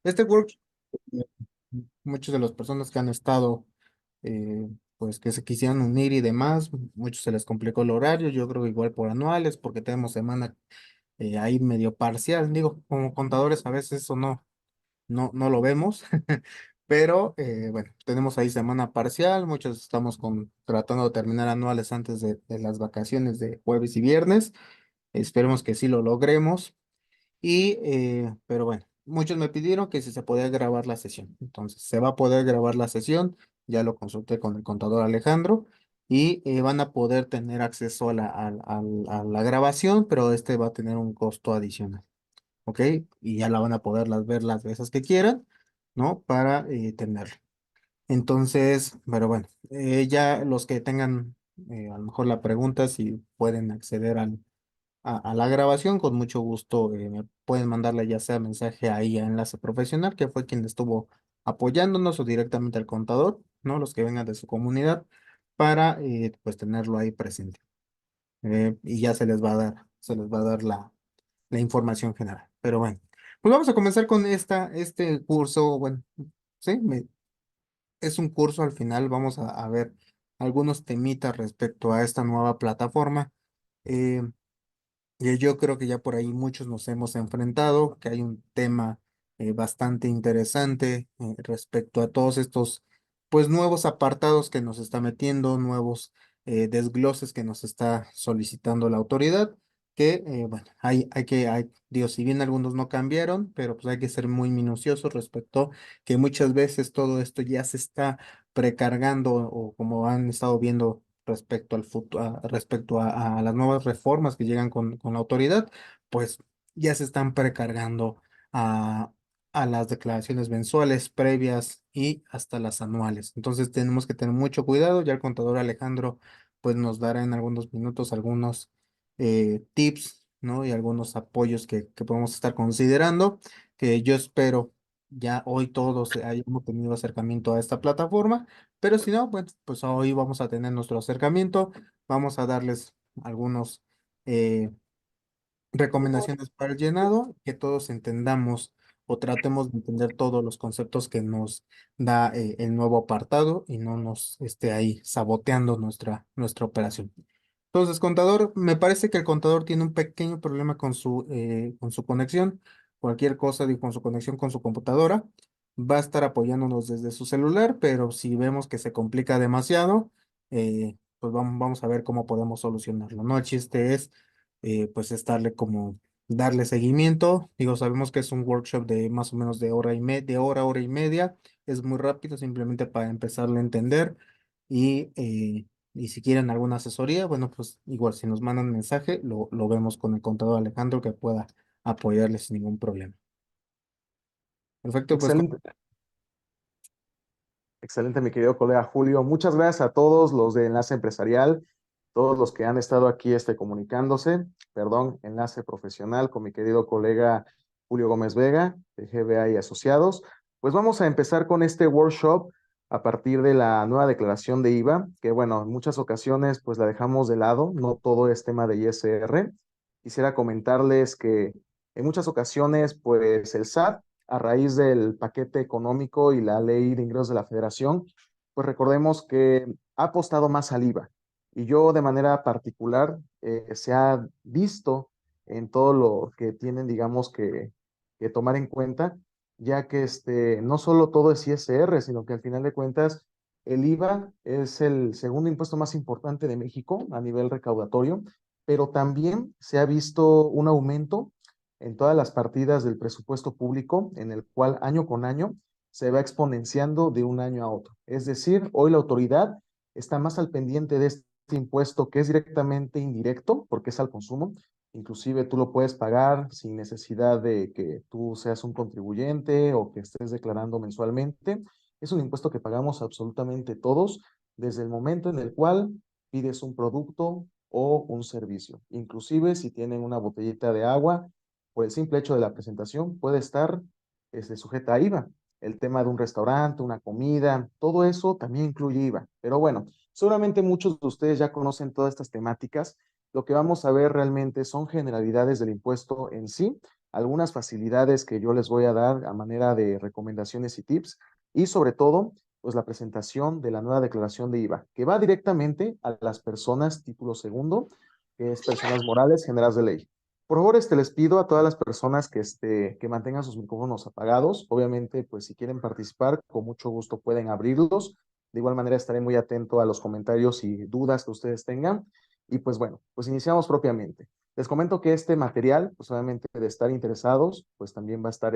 Este workshop, eh, muchas de las personas que han estado, eh, pues que se quisieran unir y demás, muchos se les complicó el horario, yo creo que igual por anuales, porque tenemos semana ahí medio parcial, digo, como contadores a veces eso no lo vemos, pero bueno, tenemos ahí semana parcial, muchos estamos tratando de terminar anuales antes de las vacaciones de jueves y viernes, esperemos que sí lo logremos. Pero bueno, muchos me pidieron que si se podía grabar la sesión. Entonces, se va a poder grabar la sesión. Ya lo consulté con el contador Alejandro y van a poder tener acceso a la grabación, pero este va a tener un costo adicional. ¿Ok? Y ya la van a poder ver las veces que quieran, ¿no? Para tenerlo. Entonces, pero bueno, ya los que tengan a lo mejor la pregunta, si pueden acceder a la grabación, con mucho gusto me pueden mandarle ya sea mensaje ahí a Enlace Profesional, que fue quien estuvo apoyándonos, o directamente al contador, ¿no? Los que vengan de su comunidad, para pues tenerlo ahí presente. Y ya se les va a dar la información general. Pero bueno, pues vamos a comenzar con este curso. Bueno, sí, es un curso al final, vamos a ver algunos temitas respecto a esta nueva plataforma. Eh, y yo creo que ya por ahí muchos nos hemos enfrentado, que hay un tema bastante interesante respecto a todos estos, pues, nuevos apartados que nos está metiendo, nuevos desgloses que nos está solicitando la autoridad, que, bueno, digo, si bien algunos no cambiaron, pero pues hay que ser muy minuciosos respecto que muchas veces todo esto ya se está precargando, o como han estado viendo respecto al futuro, respecto a las nuevas reformas que llegan con la autoridad, pues ya se están precargando a, a las declaraciones mensuales previas y hasta las anuales. Entonces tenemos que tener mucho cuidado. Ya el contador Alejandro pues nos dará en algunos minutos algunos tips, ¿no? Y algunos apoyos que podemos estar considerando, que yo espero ya hoy todos hayamos tenido acercamiento a esta plataforma, pero si no, pues hoy vamos a tener nuestro acercamiento, vamos a darles algunos eh, recomendaciones para el llenado, que todos entendamos o tratemos de entender todos los conceptos que nos da el nuevo apartado y no nos esté ahí saboteando nuestra operación. Entonces, contador, me parece que el contador tiene un pequeño problema con su conexión. Cualquier cosa, digo, con su conexión con su computadora. Va a estar apoyándonos desde su celular, pero si vemos que se complica demasiado, pues vamos a ver cómo podemos solucionarlo, ¿no? El chiste es, pues, darle seguimiento. Digo, sabemos que es un workshop de más o menos hora y media. Es muy rápido, simplemente para empezarle a entender. Y si quieren alguna asesoría, bueno, pues igual si nos mandan mensaje, lo vemos con el contador Alejandro, que pueda apoyarles sin ningún problema. Perfecto, pues Excelente, excelente, mi querido colega Julio. Muchas gracias a todos los de Enlace Empresarial, todos los que han estado aquí comunicándose, perdón, Enlace Profesional con mi querido colega Julio Gómez Vega, de GBA y Asociados. Pues vamos a empezar con este workshop a partir de la nueva declaración de IVA, que bueno, en muchas ocasiones pues la dejamos de lado, no todo es tema de ISR. Quisiera comentarles que en muchas ocasiones pues el SAT, a raíz del paquete económico y la ley de ingresos de la federación, pues recordemos que ha apostado más al IVA. Y yo de manera particular se ha visto en todo lo que tienen, digamos, que tomar en cuenta, ya que no solo todo es ISR, sino que al final de cuentas el IVA es el segundo impuesto más importante de México a nivel recaudatorio, pero también se ha visto un aumento en todas las partidas del presupuesto público, en el cual año con año se va exponenciando de un año a otro. Es decir, hoy la autoridad está más al pendiente de este impuesto que es directamente indirecto, porque es al consumo. Inclusive tú lo puedes pagar sin necesidad de que tú seas un contribuyente o que estés declarando mensualmente. Es un impuesto que pagamos absolutamente todos desde el momento en el cual pides un producto o un servicio. Inclusive si tienen una botellita de agua, por el simple hecho de la presentación puede estar sujeta a IVA. El tema de un restaurante, una comida, todo eso también incluye IVA. Pero bueno, seguramente muchos de ustedes ya conocen todas estas temáticas. Lo que vamos a ver realmente son generalidades del impuesto en sí, algunas facilidades que yo les voy a dar a manera de recomendaciones y tips, y sobre todo, pues la presentación de la nueva declaración de IVA, que va directamente a las personas título segundo, que es personas morales generadas de ley. Por favor, les pido a todas las personas que mantengan sus micrófonos apagados. Obviamente, pues si quieren participar, con mucho gusto pueden abrirlos. De igual manera, estaré muy atento a los comentarios y dudas que ustedes tengan. Y pues bueno, pues iniciamos propiamente. Les comento que este material, pues obviamente de estar interesados, pues también va a estar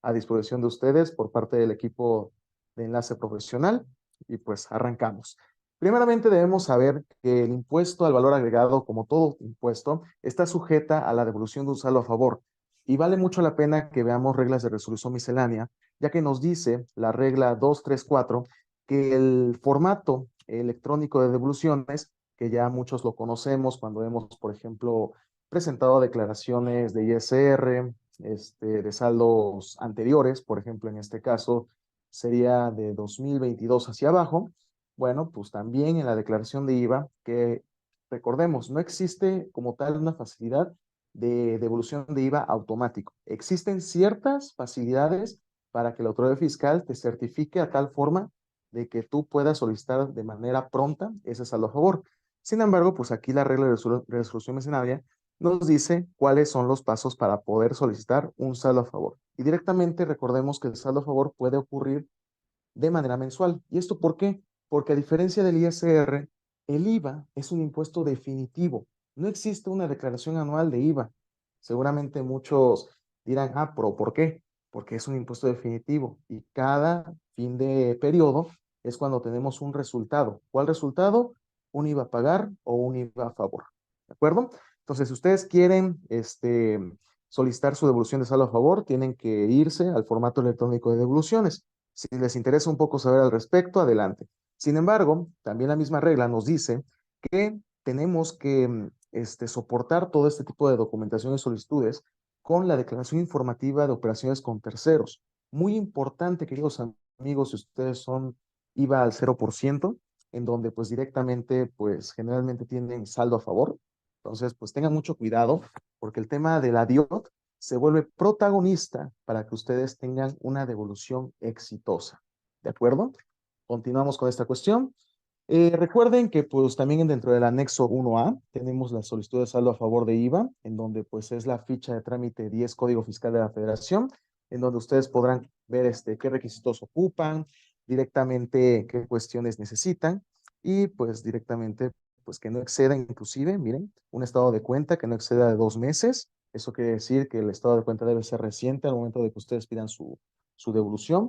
a disposición de ustedes por parte del equipo de enlace profesional. Y pues arrancamos. Primeramente debemos saber que el impuesto al valor agregado, como todo impuesto, está sujeta a la devolución de un saldo a favor. Y vale mucho la pena que veamos reglas de resolución miscelánea, ya que nos dice la regla 234 que el formato electrónico de devoluciones, que ya muchos lo conocemos cuando hemos, por ejemplo, presentado declaraciones de ISR, de saldos anteriores, por ejemplo, en este caso sería de 2022 hacia abajo. Bueno, pues también en la declaración de IVA, que recordemos, no existe como tal una facilidad de devolución de IVA automático. Existen ciertas facilidades para que la autoridad fiscal te certifique a tal forma de que tú puedas solicitar de manera pronta ese saldo a favor. Sin embargo, pues aquí la regla de resolución mencionaria nos dice cuáles son los pasos para poder solicitar un saldo a favor. Y directamente recordemos que el saldo a favor puede ocurrir de manera mensual. ¿Y esto por qué? Porque a diferencia del ISR, el IVA es un impuesto definitivo. No existe una declaración anual de IVA. Seguramente muchos dirán, pero ¿por qué? Porque es un impuesto definitivo y cada fin de periodo es cuando tenemos un resultado. ¿Cuál resultado? Un IVA a pagar o un IVA a favor. ¿De acuerdo? Entonces, si ustedes quieren solicitar su devolución de saldo a favor, tienen que irse al formato electrónico de devoluciones. Si les interesa un poco saber al respecto, adelante. Sin embargo, también la misma regla nos dice que tenemos que soportar todo este tipo de documentación y solicitudes con la declaración informativa de operaciones con terceros. Muy importante, queridos amigos, si ustedes son IVA al 0%, en donde pues directamente pues generalmente tienen saldo a favor. Entonces pues tengan mucho cuidado porque el tema de la DIOT se vuelve protagonista para que ustedes tengan una devolución exitosa. ¿De acuerdo? Continuamos con esta cuestión. Recuerden que pues también dentro del anexo 1A tenemos la solicitud de saldo a favor de IVA, en donde pues es la ficha de trámite 10 Código Fiscal de la Federación, en donde ustedes podrán ver qué requisitos ocupan, directamente qué cuestiones necesitan y pues directamente pues que no exceda inclusive, miren, un estado de cuenta que no exceda de 2 meses. Eso quiere decir que el estado de cuenta debe ser reciente al momento de que ustedes pidan su devolución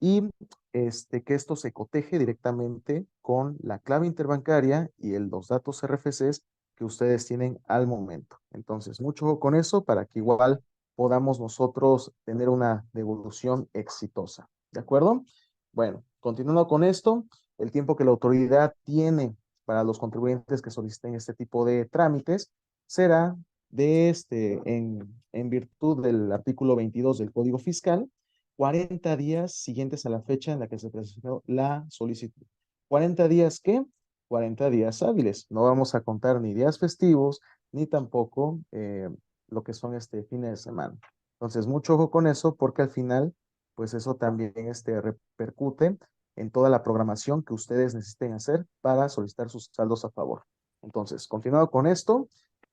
y que esto se coteje directamente con la clave interbancaria y los datos RFCs que ustedes tienen al momento. Entonces, mucho ojo con eso para que igual podamos nosotros tener una devolución exitosa. ¿De acuerdo? Bueno, continuando con esto, el tiempo que la autoridad tiene para los contribuyentes que soliciten este tipo de trámites será en virtud del artículo 22 del Código Fiscal, 40 días siguientes a la fecha en la que se presentó la solicitud. ¿40 días qué? 40 días hábiles. No vamos a contar ni días festivos, ni tampoco lo que son fines de semana. Entonces, mucho ojo con eso, porque al final, pues eso también repercute en toda la programación que ustedes necesiten hacer para solicitar sus saldos a favor. Entonces, continuando con esto,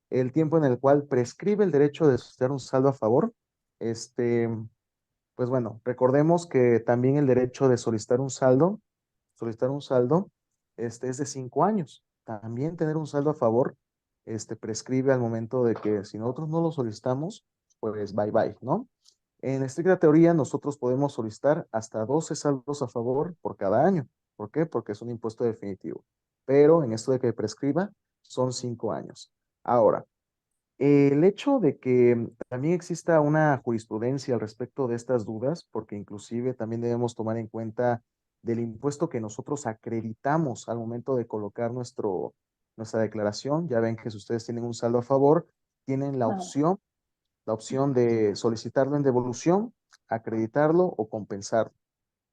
el tiempo en el cual prescribe el derecho de solicitar un saldo a favor, pues bueno, recordemos que también el derecho de solicitar un saldo, es de 5 años. También tener un saldo a favor, prescribe al momento de que si nosotros no lo solicitamos, pues bye bye, ¿no? En estricta teoría, nosotros podemos solicitar hasta 12 saldos a favor por cada año. ¿Por qué? Porque es un impuesto definitivo. Pero en esto de que prescriba, son 5 años. Ahora, el hecho de que también exista una jurisprudencia al respecto de estas dudas, porque inclusive también debemos tomar en cuenta del impuesto que nosotros acreditamos al momento de colocar nuestra declaración. Ya ven que si ustedes tienen un saldo a favor, tienen la opción de solicitarlo en devolución, acreditarlo o compensarlo.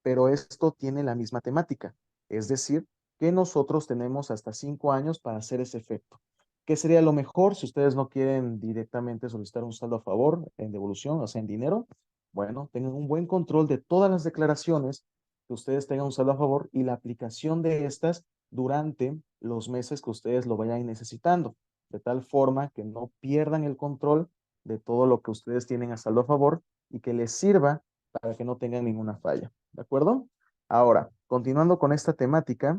Pero esto tiene la misma temática, es decir, que nosotros tenemos hasta 5 años para hacer ese efecto. ¿Qué sería lo mejor si ustedes no quieren directamente solicitar un saldo a favor en devolución, o sea, en dinero? Bueno, tengan un buen control de todas las declaraciones, que ustedes tengan un saldo a favor y la aplicación de estas durante los meses que ustedes lo vayan necesitando, de tal forma que no pierdan el control de todo lo que ustedes tienen a saldo a favor y que les sirva para que no tengan ninguna falla. ¿De acuerdo? Ahora, continuando con esta temática,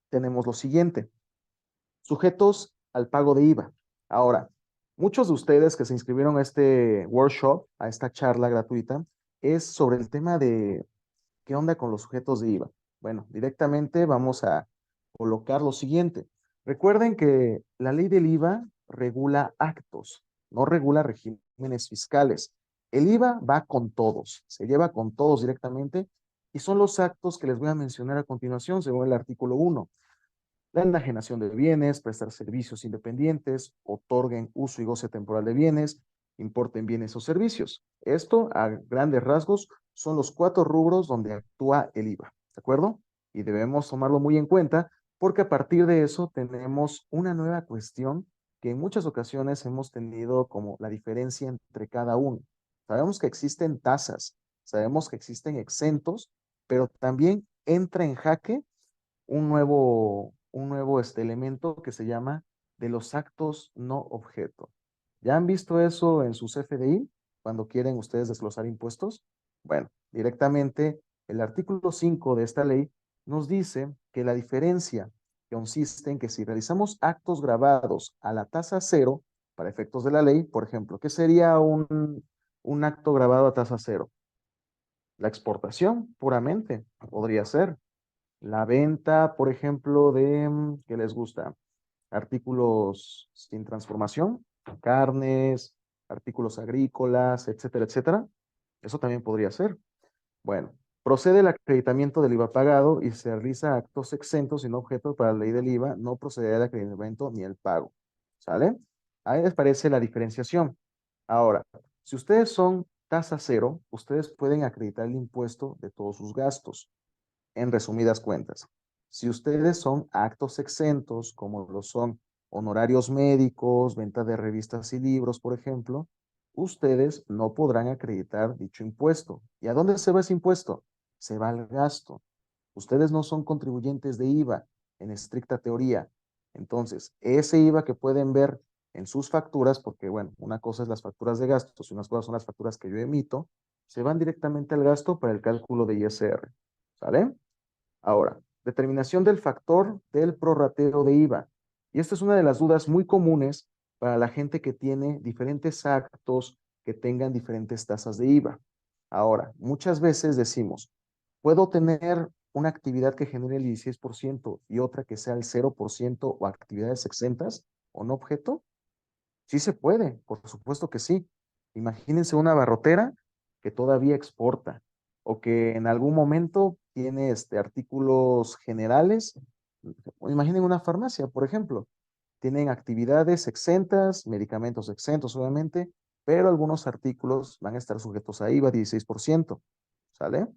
tenemos lo siguiente: sujetos al pago de IVA. Ahora, muchos de ustedes que se inscribieron a este workshop, a esta charla gratuita, es sobre el tema de qué onda con los sujetos de IVA. Bueno, directamente vamos a colocar lo siguiente. Recuerden que la ley del IVA regula actos, no regula regímenes fiscales. El IVA va con todos, se lleva con todos directamente y son los actos que les voy a mencionar a continuación según el artículo 1. La enajenación de bienes, prestar servicios independientes, otorguen uso y goce temporal de bienes, importen bienes o servicios. Esto, a grandes rasgos, son los 4 rubros donde actúa el IVA, ¿de acuerdo? Y debemos tomarlo muy en cuenta porque a partir de eso tenemos una nueva cuestión que en muchas ocasiones hemos tenido como la diferencia entre cada uno. Sabemos que existen tasas, sabemos que existen exentos, pero también entra en jaque un nuevo elemento que se llama de los actos no objeto. ¿Ya han visto eso en sus FDI cuando quieren ustedes desglosar impuestos? Bueno, directamente el artículo 5 de esta ley nos dice que la diferencia consiste en que si realizamos actos grabados a la tasa cero, para efectos de la ley, por ejemplo, ¿qué sería un acto grabado a tasa cero? La exportación, puramente, podría ser. La venta, por ejemplo, de, ¿qué les gusta? Artículos sin transformación, carnes, artículos agrícolas, etcétera, etcétera. Eso también podría ser. Bueno, procede el acreditamiento del IVA pagado y se realiza actos exentos sin objeto para la ley del IVA, no procederá el acreditamiento ni el pago. ¿Sale? Ahí les parece la diferenciación. Ahora, si ustedes son tasa cero, ustedes pueden acreditar el impuesto de todos sus gastos. En resumidas cuentas, si ustedes son actos exentos, como lo son honorarios médicos, venta de revistas y libros, por ejemplo, ustedes no podrán acreditar dicho impuesto. ¿Y a dónde se va ese impuesto? Se va al gasto. Ustedes no son contribuyentes de IVA en estricta teoría. Entonces, ese IVA que pueden ver en sus facturas, porque bueno, una cosa es las facturas de gastos y unas cosas son las facturas que yo emito, se van directamente al gasto para el cálculo de ISR. ¿Sale? Ahora, determinación del factor del prorrateo de IVA. Y esta es una de las dudas muy comunes para la gente que tiene diferentes actos que tengan diferentes tasas de IVA. Ahora, muchas veces decimos, puedo tener una actividad que genere el 16% y otra que sea el 0% o actividades exentas o no objeto. Sí se puede, por supuesto que sí. Imagínense una barrotera que todavía exporta o que en algún momento tiene artículos generales. Imaginen una farmacia, por ejemplo. Tienen actividades exentas, medicamentos exentos, obviamente, pero algunos artículos van a estar sujetos a IVA 16%. ¿Sale?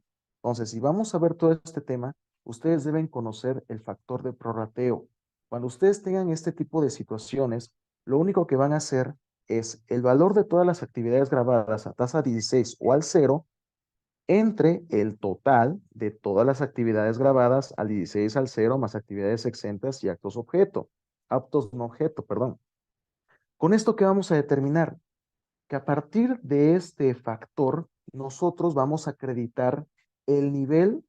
Entonces, si vamos a ver todo este tema, ustedes deben conocer el factor de prorrateo. Cuando ustedes tengan este tipo de situaciones, lo único que van a hacer es el valor de todas las actividades grabadas a tasa 16 o al cero entre el total de todas las actividades grabadas al 16 al cero más actividades exentas y actos no objeto, perdón. Con esto, ¿qué vamos a determinar? Que a partir de este factor, nosotros vamos a acreditar el nivel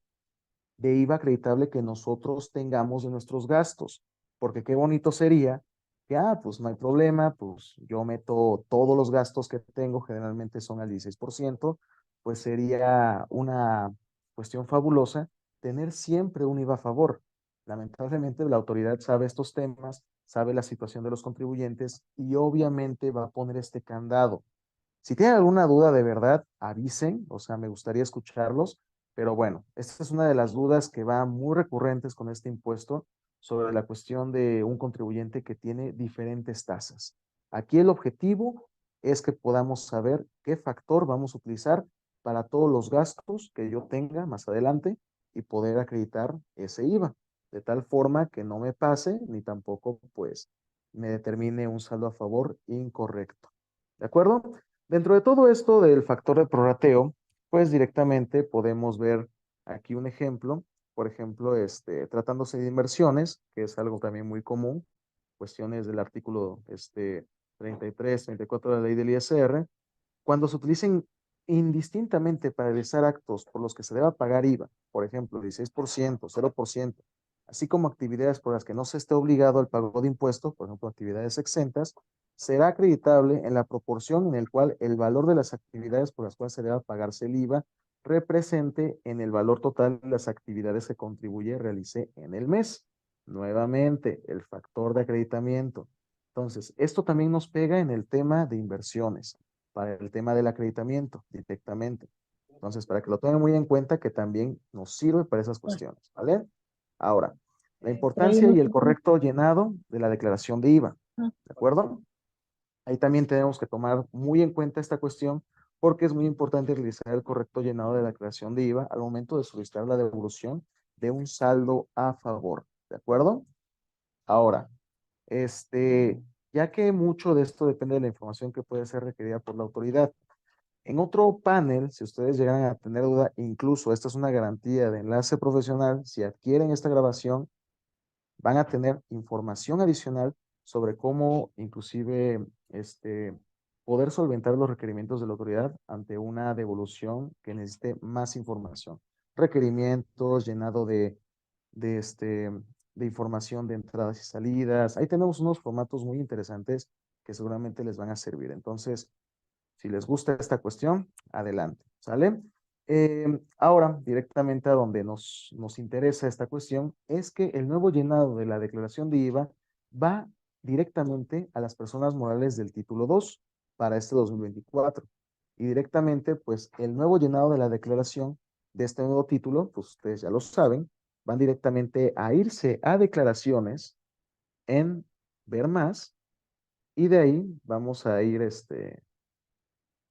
de IVA acreditable que nosotros tengamos de nuestros gastos. Porque qué bonito sería que, pues no hay problema, pues yo meto todos los gastos que tengo, generalmente son al 16%, pues sería una cuestión fabulosa tener siempre un IVA a favor. Lamentablemente la autoridad sabe estos temas, sabe la situación de los contribuyentes y obviamente va a poner este candado. Si tienen alguna duda de verdad, avisen, o sea, me gustaría escucharlos, pero bueno, esta es una de las dudas que va muy recurrentes con este impuesto sobre la cuestión de un contribuyente que tiene diferentes tasas. Aquí el objetivo es que podamos saber qué factor vamos a utilizar para todos los gastos que yo tenga más adelante y poder acreditar ese IVA, de tal forma que no me pase ni tampoco pues me determine un saldo a favor incorrecto. ¿De acuerdo? Dentro de todo esto del factor de prorrateo, pues directamente podemos ver aquí un ejemplo, por ejemplo, tratándose de inversiones, que es algo también muy común, cuestiones del artículo 33, 34 de la ley del ISR, cuando se utilicen indistintamente para realizar actos por los que se deba pagar IVA, por ejemplo, 16%, 0%, así como actividades por las que no se esté obligado al pago de impuestos, por ejemplo, actividades exentas, será acreditable en la proporción en el cual el valor de las actividades por las cuales se deba pagarse el IVA represente en el valor total de las actividades que contribuye realice en el mes. Nuevamente, el factor de acreditamiento. Entonces, esto también nos pega en el tema de inversiones para el tema del acreditamiento directamente. Entonces, para que lo tomen muy en cuenta, que también nos sirve para esas cuestiones, ¿vale? Ahora, la importancia y el correcto llenado de la declaración de IVA, ¿de acuerdo? Ahí también tenemos que tomar muy en cuenta esta cuestión porque es muy importante realizar el correcto llenado de la declaración de IVA al momento de solicitar la devolución de un saldo a favor, ¿de acuerdo? Ahora, ya que mucho de esto depende de la información que puede ser requerida por la autoridad. En otro panel, si ustedes llegan a tener duda, incluso esta es una garantía de enlace profesional, si adquieren esta grabación, van a tener información adicional sobre cómo inclusive poder solventar los requerimientos de la autoridad ante una devolución que necesite más información. Requerimientos, llenado de, este, de información de entradas y salidas. Ahí tenemos unos formatos muy interesantes que seguramente les van a servir. Entonces, si les gusta esta cuestión, adelante, ¿sale? Ahora, directamente a donde nos interesa esta cuestión, es que el nuevo llenado de la declaración de IVA va directamente a las personas morales del título 2 para este 2024. Y directamente, pues, el nuevo llenado de la declaración de este nuevo título, pues ustedes ya lo saben, van directamente a irse a declaraciones en ver más, y de ahí vamos a ir,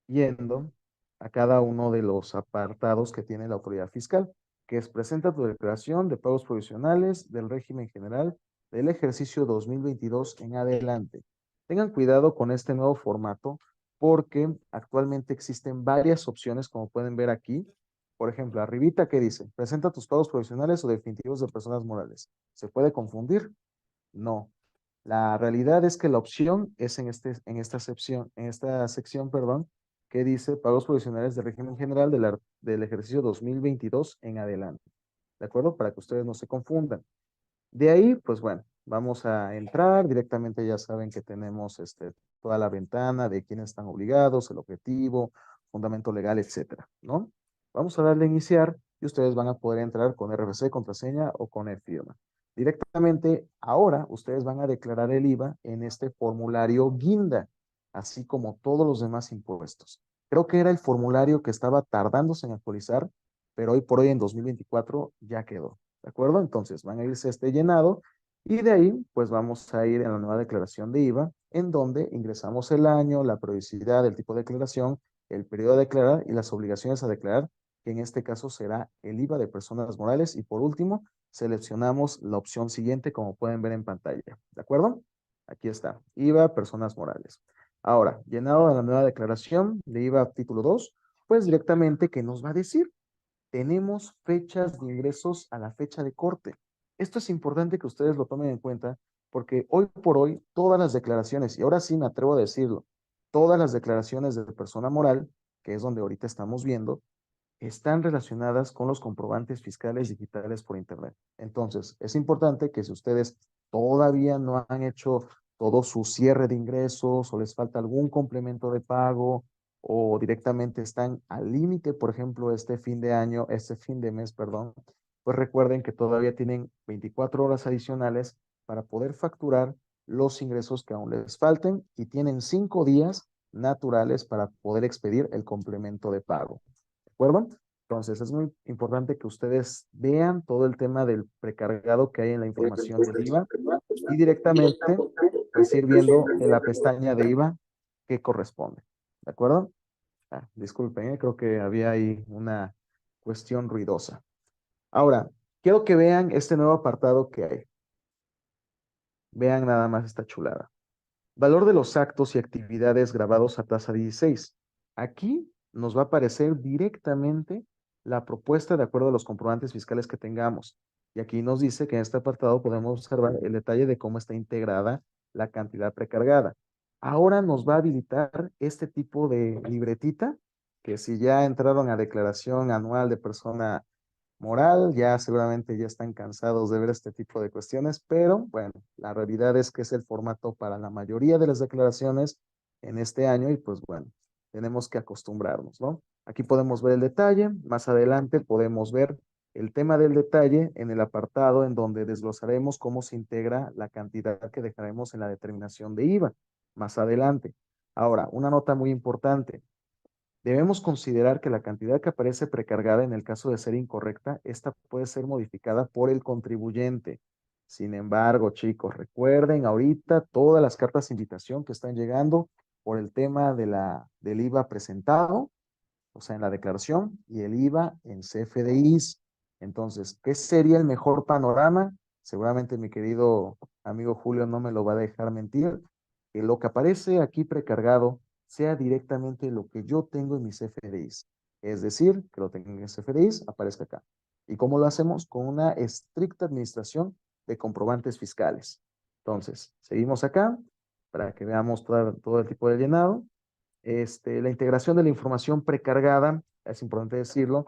yendo a cada uno de los apartados que tiene la autoridad fiscal, que es presenta tu declaración de pagos provisionales del régimen general del ejercicio 2022 en adelante. Tengan cuidado con este nuevo formato porque actualmente existen varias opciones, como pueden ver aquí. Por ejemplo, arribita que dice, presenta tus pagos provisionales o definitivos de personas morales. ¿Se puede confundir? No. La realidad es que la opción es en esta sección, perdón, que dice pagos provisionales de régimen general del ejercicio 2022 en adelante. ¿De acuerdo? Para que ustedes no se confundan. De ahí, pues bueno, vamos a entrar directamente, ya saben que tenemos toda la ventana de quiénes están obligados, el objetivo, fundamento legal, etcétera, ¿no? Vamos a darle a iniciar y ustedes van a poder entrar con RFC, contraseña o con e-firma. Directamente, ahora ustedes van a declarar el IVA en este formulario Guinda, así como todos los demás impuestos. Creo que era el formulario que estaba tardándose en actualizar, pero hoy por hoy en 2024 ya quedó. ¿De acuerdo? Entonces van a irse a este llenado y de ahí pues vamos a ir en la nueva declaración de IVA en donde ingresamos el año, la periodicidad, el tipo de declaración, el periodo a declarar y las obligaciones a declarar, que en este caso será el IVA de personas morales y por último seleccionamos la opción siguiente como pueden ver en pantalla. ¿De acuerdo? Aquí está, IVA personas morales. Ahora, llenado de la nueva declaración de IVA título 2, pues directamente, ¿qué nos va a decir? Tenemos fechas de ingresos a la fecha de corte. Esto es importante que ustedes lo tomen en cuenta porque hoy por hoy todas las declaraciones, y ahora sí me atrevo a decirlo, todas las declaraciones de persona moral, que es donde ahorita estamos viendo, están relacionadas con los comprobantes fiscales digitales por Internet. Entonces, es importante que si ustedes todavía no han hecho todo su cierre de ingresos o les falta algún complemento de pago o directamente están al límite, por ejemplo, este fin de mes, perdón, pues recuerden que todavía tienen 24 horas adicionales para poder facturar los ingresos que aún les falten y tienen 5 días naturales para poder expedir el complemento de pago. ¿De acuerdo? Entonces, es muy importante que ustedes vean todo el tema del precargado que hay en la información del IVA y directamente, pues ir viendo en la pestaña de IVA que corresponde. ¿De acuerdo? Disculpen, creo que había ahí una cuestión ruidosa. Ahora, quiero que vean este nuevo apartado que hay. Vean nada más esta chulada. Valor de los actos y actividades grabados a tasa 16. Aquí nos va a aparecer directamente la propuesta de acuerdo a los comprobantes fiscales que tengamos. Y aquí nos dice que en este apartado podemos observar el detalle de cómo está integrada la cantidad precargada. Ahora nos va a habilitar este tipo de libretita, que si ya entraron a declaración anual de persona moral, ya seguramente ya están cansados de ver este tipo de cuestiones, pero bueno, la realidad es que es el formato para la mayoría de las declaraciones en este año y pues bueno, tenemos que acostumbrarnos, ¿no? Aquí podemos ver el detalle, más adelante podemos ver el tema del detalle en el apartado en donde desglosaremos cómo se integra la cantidad que dejaremos en la determinación de IVA más adelante. Ahora, una nota muy importante. Debemos considerar que la cantidad que aparece precargada en el caso de ser incorrecta, esta puede ser modificada por el contribuyente. Sin embargo, chicos, recuerden ahorita todas las cartas de invitación que están llegando por el tema del IVA presentado, o sea, en la declaración, y el IVA en CFDIs. Entonces, ¿qué sería el mejor panorama? Seguramente mi querido amigo Julio no me lo va a dejar mentir, que lo que aparece aquí precargado sea directamente lo que yo tengo en mis CFDIs. Es decir, que lo tenga en mis CFDIs, aparezca acá. ¿Y cómo lo hacemos? Con una estricta administración de comprobantes fiscales. Entonces, seguimos acá para que veamos todo el tipo de llenado. La integración de la información precargada, es importante decirlo,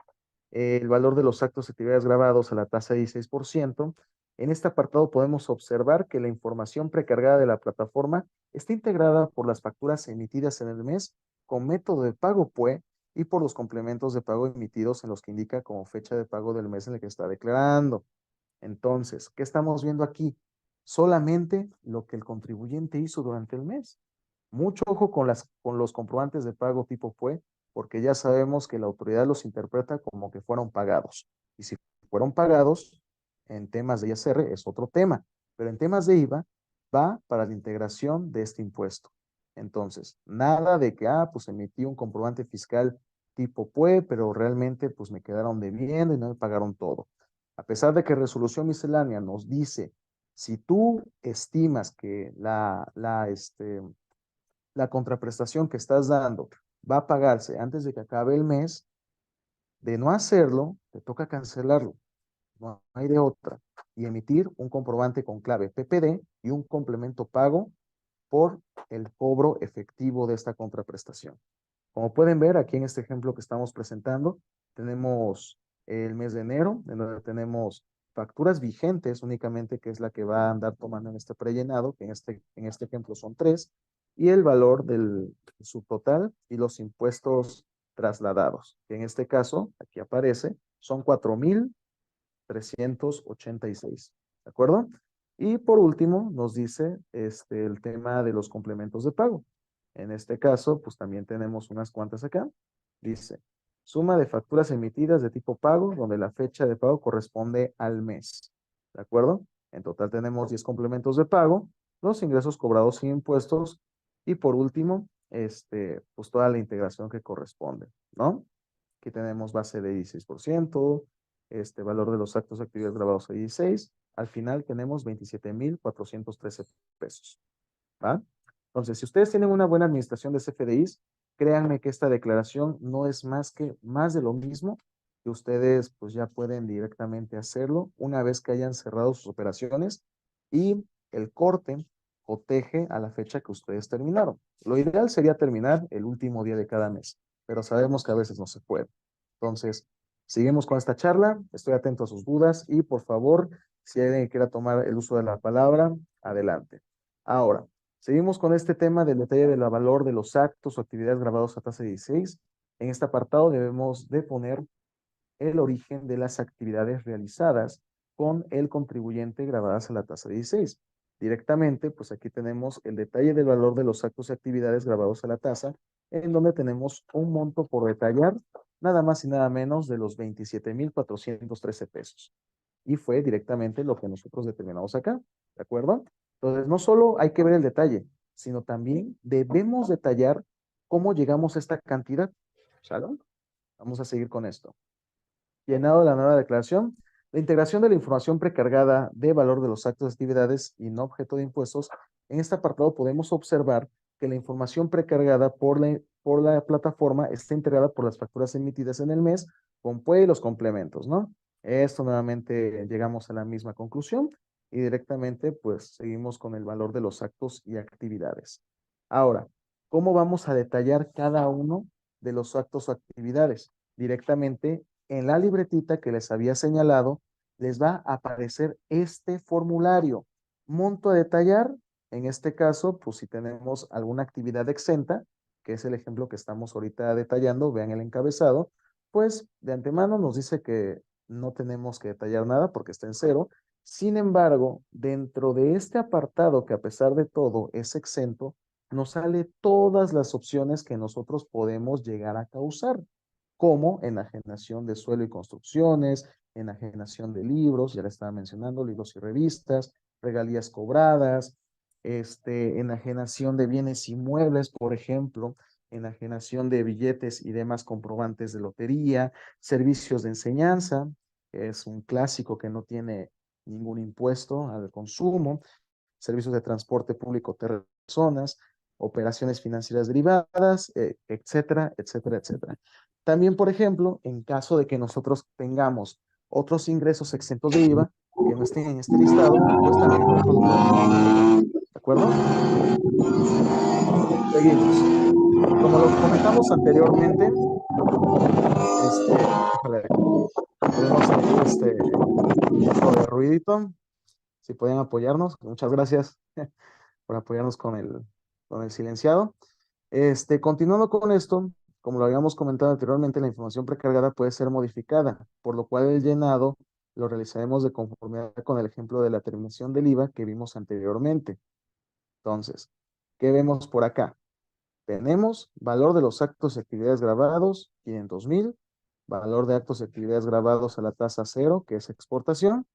el valor de los actos y actividades grabados a la tasa de 16%. En este apartado podemos observar que la información precargada de la plataforma está integrada por las facturas emitidas en el mes con método de pago PUE y por los complementos de pago emitidos en los que indica como fecha de pago del mes en el que está declarando. Entonces, ¿qué estamos viendo aquí? Solamente lo que el contribuyente hizo durante el mes. Mucho ojo con los comprobantes de pago tipo PUE, porque ya sabemos que la autoridad los interpreta como que fueron pagados. Y si fueron pagados, en temas de ISR es otro tema, pero en temas de IVA va para la integración de este impuesto. Entonces, nada de que, pues emití un comprobante fiscal tipo PUE, pero realmente pues me quedaron debiendo y no me pagaron todo. A pesar de que resolución miscelánea nos dice, si tú estimas que la contraprestación que estás dando va a pagarse antes de que acabe el mes, de no hacerlo, te toca cancelarlo. No hay de otra. Y emitir un comprobante con clave PPD y un complemento pago por el cobro efectivo de esta contraprestación. Como pueden ver aquí en este ejemplo que estamos presentando, tenemos el mes de enero, en donde tenemos facturas vigentes únicamente, que es la que va a andar tomando en este prellenado, que en este ejemplo son tres, y el valor del subtotal y los impuestos trasladados, que en este caso, aquí aparece, son 4,386. ¿De acuerdo? Y por último, nos dice el tema de los complementos de pago. En este caso, pues también tenemos unas cuantas acá. Dice, suma de facturas emitidas de tipo pago, donde la fecha de pago corresponde al mes. ¿De acuerdo? En total tenemos 10 complementos de pago, los ingresos cobrados sin impuestos y por último, pues toda la integración que corresponde, ¿no? Aquí tenemos base de 16%, valor de los actos de actividades grabados a 16. Al final tenemos 27,413 pesos. ¿Va? Entonces, si ustedes tienen una buena administración de CFDIs, créanme que esta declaración no es más que más de lo mismo que ustedes pues ya pueden directamente hacerlo una vez que hayan cerrado sus operaciones y el corte coteje a la fecha que ustedes terminaron. Lo ideal sería terminar el último día de cada mes, pero sabemos que a veces no se puede. Entonces, seguimos con esta charla, estoy atento a sus dudas y por favor, si alguien quiera tomar el uso de la palabra, adelante. Ahora, seguimos con este tema del detalle del valor de los actos o actividades grabados a tasa 16. En este apartado debemos de poner el origen de las actividades realizadas con el contribuyente grabadas a la tasa 16. Directamente, pues aquí tenemos el detalle del valor de los actos y actividades grabados a la tasa, en donde tenemos un monto por detallar, nada más y nada menos de los 27,413 pesos. Y fue directamente lo que nosotros determinamos acá, ¿de acuerdo? Entonces, no solo hay que ver el detalle, sino también debemos detallar cómo llegamos a esta cantidad. ¿Sale? Vamos a seguir con esto. Llenado la nueva declaración, la integración de la información precargada de valor de los actos de actividades y no objeto de impuestos En este apartado podemos observar que la información precargada por la plataforma está integrada por las facturas emitidas en el mes con PUE y los complementos, ¿no? Esto nuevamente llegamos a la misma conclusión y directamente pues seguimos con el valor de los actos y actividades. Ahora, ¿cómo vamos a detallar cada uno de los actos o actividades? Directamente en la libretita que les había señalado, les va a aparecer este formulario. Monto a detallar, en este caso, pues si tenemos alguna actividad exenta, que es el ejemplo que estamos ahorita detallando, vean el encabezado, pues de antemano nos dice que no tenemos que detallar nada porque está en cero. Sin embargo, dentro de este apartado, que a pesar de todo es exento, nos sale todas las opciones que nosotros podemos llegar a causar, como enajenación de suelo y construcciones, enajenación de libros, ya le estaba mencionando, libros y revistas, regalías cobradas, enajenación de bienes inmuebles, por ejemplo, enajenación de billetes y demás comprobantes de lotería, servicios de enseñanza, que es un clásico que no tiene ningún impuesto al consumo, servicios de transporte público de personas, operaciones financieras derivadas, etcétera, etcétera, etcétera. También, por ejemplo, en caso de que nosotros tengamos otros ingresos exentos de IVA que no estén en este listado, pues también nosotros lo podemos detallar. ¿De acuerdo? Seguimos. Como lo comentamos anteriormente, híjole, tenemos ahí un poco de ruidito. Si pueden apoyarnos, muchas gracias por apoyarnos con el silenciado. Continuando con esto, como lo habíamos comentado anteriormente, la información precargada puede ser modificada, por lo cual el llenado lo realizaremos de conformidad con el ejemplo de la terminación del IVA que vimos anteriormente. Entonces, ¿qué vemos por acá? Tenemos valor de los actos y actividades grabados, 500,000, valor de actos y actividades grabados a la tasa cero, que es exportación,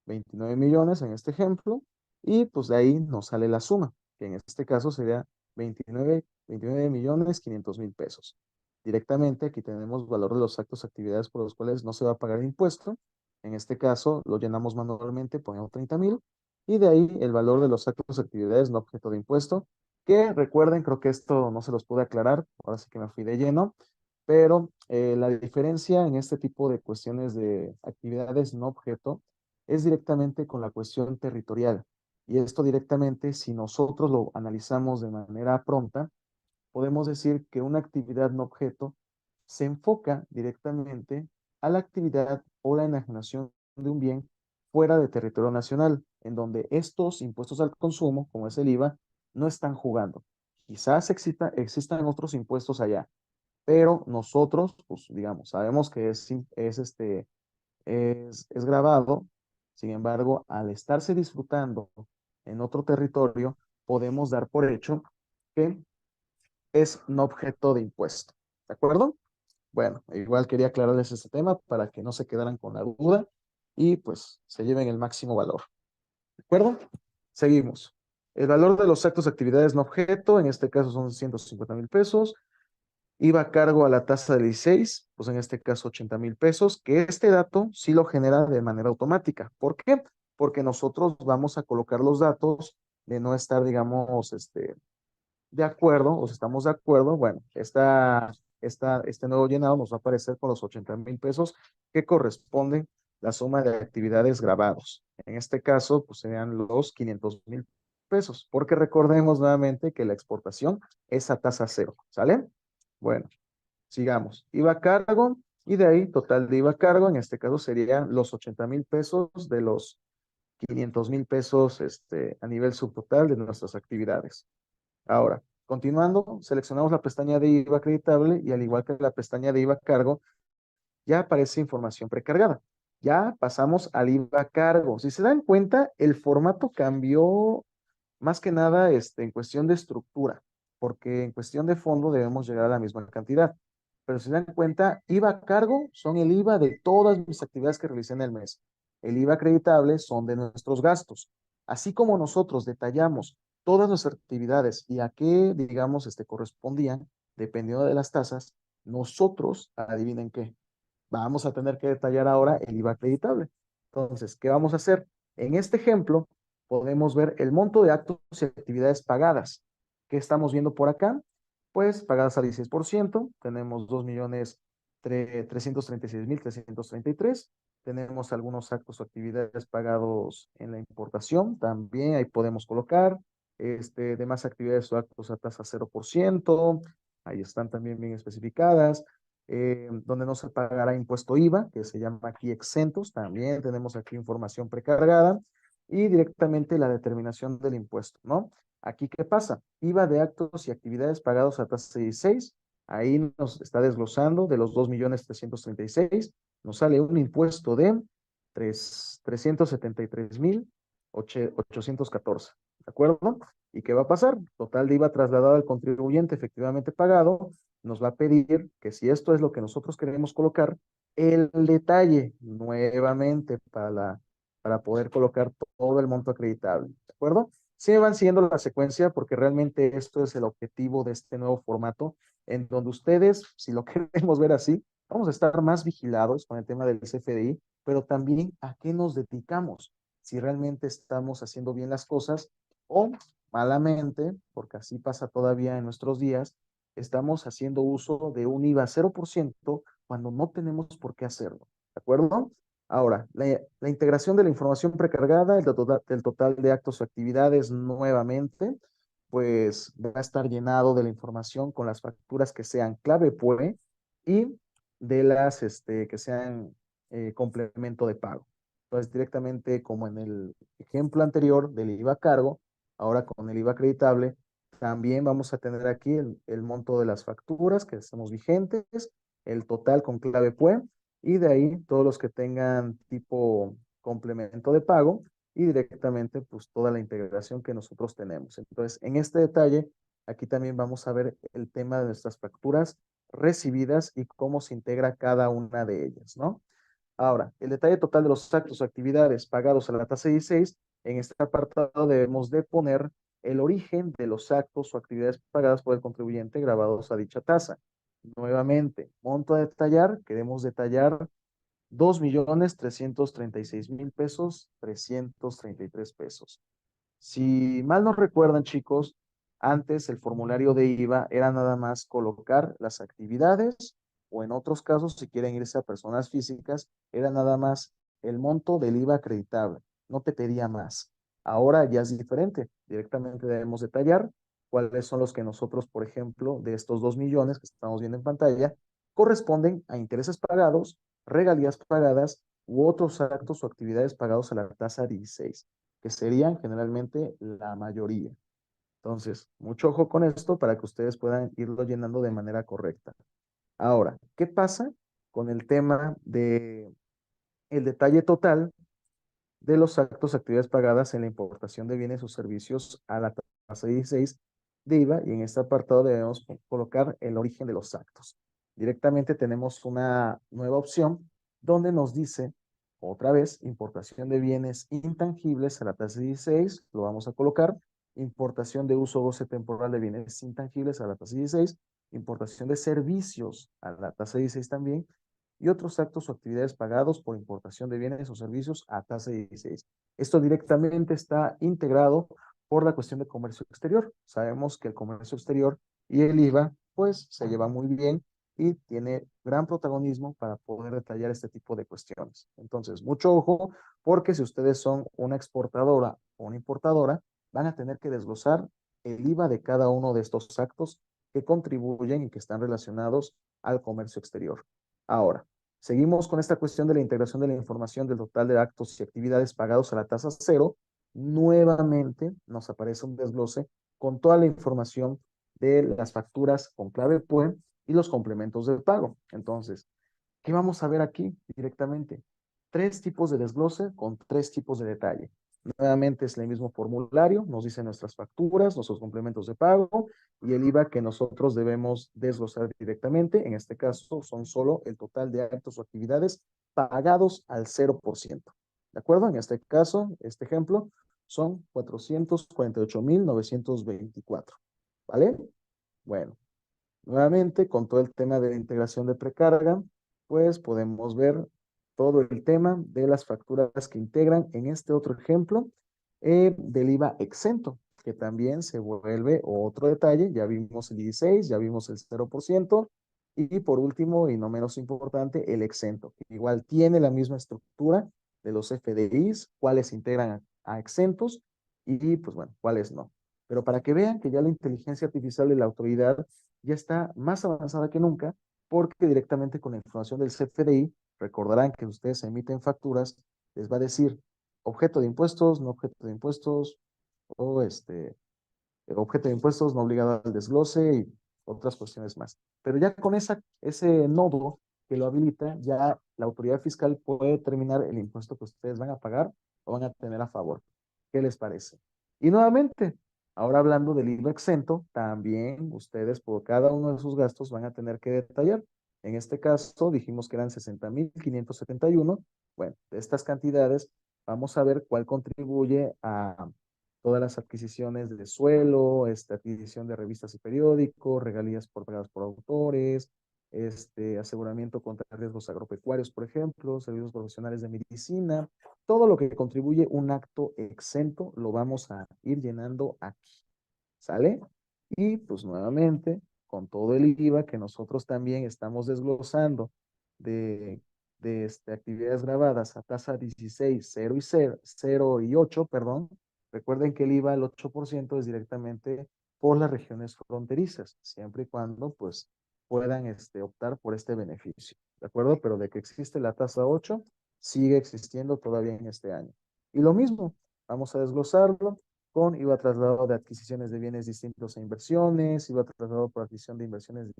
29 millones en este ejemplo, y pues de ahí nos sale la suma, que en este caso sería 29 millones 500 mil pesos. Directamente aquí tenemos valor de los actos, actividades por los cuales no se va a pagar impuesto. En este caso lo llenamos manualmente, ponemos 30,000, y de ahí el valor de los actos, actividades no objeto de impuesto, que recuerden, creo que esto no se los pude aclarar, ahora sí que me fui de lleno, pero la diferencia en este tipo de cuestiones de actividades no objeto es directamente con la cuestión territorial. Y esto directamente, si nosotros lo analizamos de manera pronta, podemos decir que una actividad no objeto se enfoca directamente a la actividad o la enajenación de un bien fuera de territorio nacional, en donde estos impuestos al consumo, como es el IVA, no están jugando. Quizás existan otros impuestos allá, pero nosotros, pues digamos, sabemos que es grabado. Sin embargo, al estarse disfrutando en otro territorio, podemos dar por hecho que es un objeto de impuesto. ¿De acuerdo? Bueno, igual quería aclararles este tema para que no se quedaran con la duda y pues se lleven el máximo valor. ¿De acuerdo? Seguimos. El valor de los actos, actividades no objeto, en este caso son 150,000 pesos. IVA a cargo a la tasa del 16, pues en este caso 80,000 pesos, que este dato sí lo genera de manera automática. ¿Por qué? Porque nosotros vamos a colocar los datos de no estar, digamos, de acuerdo, o si estamos de acuerdo, bueno, este nuevo llenado nos va a aparecer con los 80,000 pesos que corresponden la suma de actividades grabados. En este caso, pues serían los 500,000 pesos, porque recordemos nuevamente que la exportación es a tasa cero, ¿sale? Bueno, sigamos. IVA a cargo, y de ahí total de IVA a cargo, en este caso serían los 80,000 pesos de los 500,000 pesos a nivel subtotal de nuestras actividades. Ahora, continuando, seleccionamos la pestaña de IVA acreditable y al igual que la pestaña de IVA a cargo, ya aparece información precargada. Ya pasamos al IVA a cargo. Si se dan cuenta, el formato cambió más que nada en cuestión de estructura, porque en cuestión de fondo debemos llegar a la misma cantidad. Pero si se dan cuenta, IVA a cargo son el IVA de todas mis actividades que realicé en el mes. El IVA acreditable son de nuestros gastos. Así como nosotros detallamos todas nuestras actividades y a qué, digamos, correspondían, dependiendo de las tasas, nosotros, adivinen qué, vamos a tener que detallar ahora el IVA acreditable. Entonces, ¿qué vamos a hacer? En este ejemplo, podemos ver el monto de actos y actividades pagadas. ¿Qué estamos viendo por acá? Pues pagadas al 16%, tenemos 2.336.333. Tenemos algunos actos o actividades pagados en la importación, también ahí podemos colocar. Demás actividades o actos a tasa 0%, ahí están también bien especificadas. Donde no se pagará impuesto IVA, que se llama aquí exentos, también tenemos aquí información precargada y directamente la determinación del impuesto, ¿no? Aquí, ¿qué pasa? IVA de actos y actividades pagados a tasa 16, ahí nos está desglosando de los 2.336.000, nos sale un impuesto de 373.814, ¿de acuerdo? ¿Y qué va a pasar? Total de IVA trasladado al contribuyente efectivamente pagado, nos va a pedir que si esto es lo que nosotros queremos colocar, el detalle nuevamente para poder colocar todo el monto acreditable, ¿de acuerdo? Sí van siguiendo la secuencia porque realmente esto es el objetivo de este nuevo formato, en donde ustedes, si lo queremos ver así, vamos a estar más vigilados con el tema del CFDI, pero también a qué nos dedicamos, si realmente estamos haciendo bien las cosas o malamente, porque así pasa todavía en nuestros días, estamos haciendo uso de un IVA 0% cuando no tenemos por qué hacerlo, ¿de acuerdo? Ahora, la integración de la información precargada, el total de actos o actividades nuevamente, pues va a estar llenado de la información con las facturas que sean clave PUE y de las que sean complemento de pago. Entonces, directamente como en el ejemplo anterior del IVA cargo, ahora con el IVA acreditable, también vamos a tener aquí el monto de las facturas que estamos vigentes, el total con clave PUE y de ahí todos los que tengan tipo complemento de pago y directamente pues toda la integración que nosotros tenemos. Entonces, en este detalle, aquí también vamos a ver el tema de nuestras facturas recibidas y cómo se integra cada una de ellas, ¿no? Ahora, el detalle total de los actos o actividades pagados a la tasa 16, en este apartado debemos de poner el origen de los actos o actividades pagadas por el contribuyente grabados a dicha tasa. Nuevamente, monto a detallar, queremos detallar 2.336.000 pesos, 333 pesos. Si mal no recuerdan, chicos, antes el formulario de IVA era nada más colocar las actividades o en otros casos, si quieren irse a personas físicas, era nada más el monto del IVA acreditable. No te pedía más. Ahora ya es diferente. Directamente debemos detallar cuáles son los que nosotros, por ejemplo, de estos 2 millones que estamos viendo en pantalla, corresponden a intereses pagados, regalías pagadas u otros actos o actividades pagados a la tasa 16, que serían generalmente la mayoría. Entonces, mucho ojo con esto para que ustedes puedan irlo llenando de manera correcta. Ahora, ¿qué pasa con el tema de el detalle total de los actos, actividades pagadas en la importación de bienes o servicios a la tasa 16 de IVA? Y en este apartado debemos colocar el origen de los actos. Directamente tenemos una nueva opción donde nos dice otra vez importación de bienes intangibles a la tasa 16, lo vamos a colocar. Importación de uso goce temporal de bienes intangibles a la tasa 16, importación de servicios a la tasa 16 también, y otros actos o actividades pagados por importación de bienes o servicios a tasa 16. Esto directamente está integrado por la cuestión de comercio exterior. Sabemos que el comercio exterior y el IVA, pues, se llevan muy bien y tiene gran protagonismo para poder detallar este tipo de cuestiones. Entonces, mucho ojo, porque si ustedes son una exportadora o una importadora, van a tener que desglosar el IVA de cada uno de estos actos que contribuyen y que están relacionados al comercio exterior. Ahora, seguimos con esta cuestión de la integración de la información del total de actos y actividades pagados a la tasa cero. Nuevamente nos aparece un desglose con toda la información de las facturas con clave PUE y los complementos de pago. Entonces, ¿qué vamos a ver aquí directamente? 3 tipos de desglose con 3 tipos de detalle. Nuevamente es el mismo formulario, nos dice nuestras facturas, nuestros complementos de pago y el IVA que nosotros debemos desglosar directamente. En este caso son solo el total de actos o actividades pagados al 0%. ¿De acuerdo? En este caso, este ejemplo, son 448.924. ¿Vale? Bueno, nuevamente, con todo el tema de la integración de precarga, pues podemos ver todo el tema de las facturas que integran en este otro ejemplo del IVA exento, que también se vuelve otro detalle. Ya vimos el 16, ya vimos el 0%. Y por último, y no menos importante, el exento, que igual tiene la misma estructura de los FDIs, cuáles se integran a exentos y pues bueno, cuáles no. Pero para que vean que ya la inteligencia artificial de la autoridad ya está más avanzada que nunca, porque directamente con la información del CFDI, recordarán que ustedes emiten facturas, les va a decir objeto de impuestos, no objeto de impuestos, o objeto de impuestos no obligado al desglose y otras cuestiones más. Pero ya con ese nodo que lo habilita, ya la autoridad fiscal puede determinar el impuesto que ustedes van a pagar o van a tener a favor. ¿Qué les parece? Y nuevamente, ahora hablando del IVA exento, también ustedes por cada uno de sus gastos van a tener que detallar. En este caso dijimos que eran 60,571. Bueno, de estas cantidades vamos a ver cuál contribuye a todas las adquisiciones de suelo, adquisición de revistas y periódicos, regalías por pagadas por autores, aseguramiento contra riesgos agropecuarios, por ejemplo, servicios profesionales de medicina, todo lo que contribuye un acto exento lo vamos a ir llenando aquí, ¿sale? Y pues nuevamente, con todo el IVA que nosotros también estamos desglosando de, de actividades grabadas a tasa 16, 0 y 0 y 8, perdón, recuerden que el IVA, el 8% es directamente por las regiones fronterizas, siempre y cuando pues puedan optar por este beneficio, ¿de acuerdo? Pero de que existe la tasa 8, sigue existiendo todavía en este año. Y lo mismo, vamos a desglosarlo con IVA trasladado de adquisiciones de bienes distintos a inversiones, IVA trasladado por adquisición de inversiones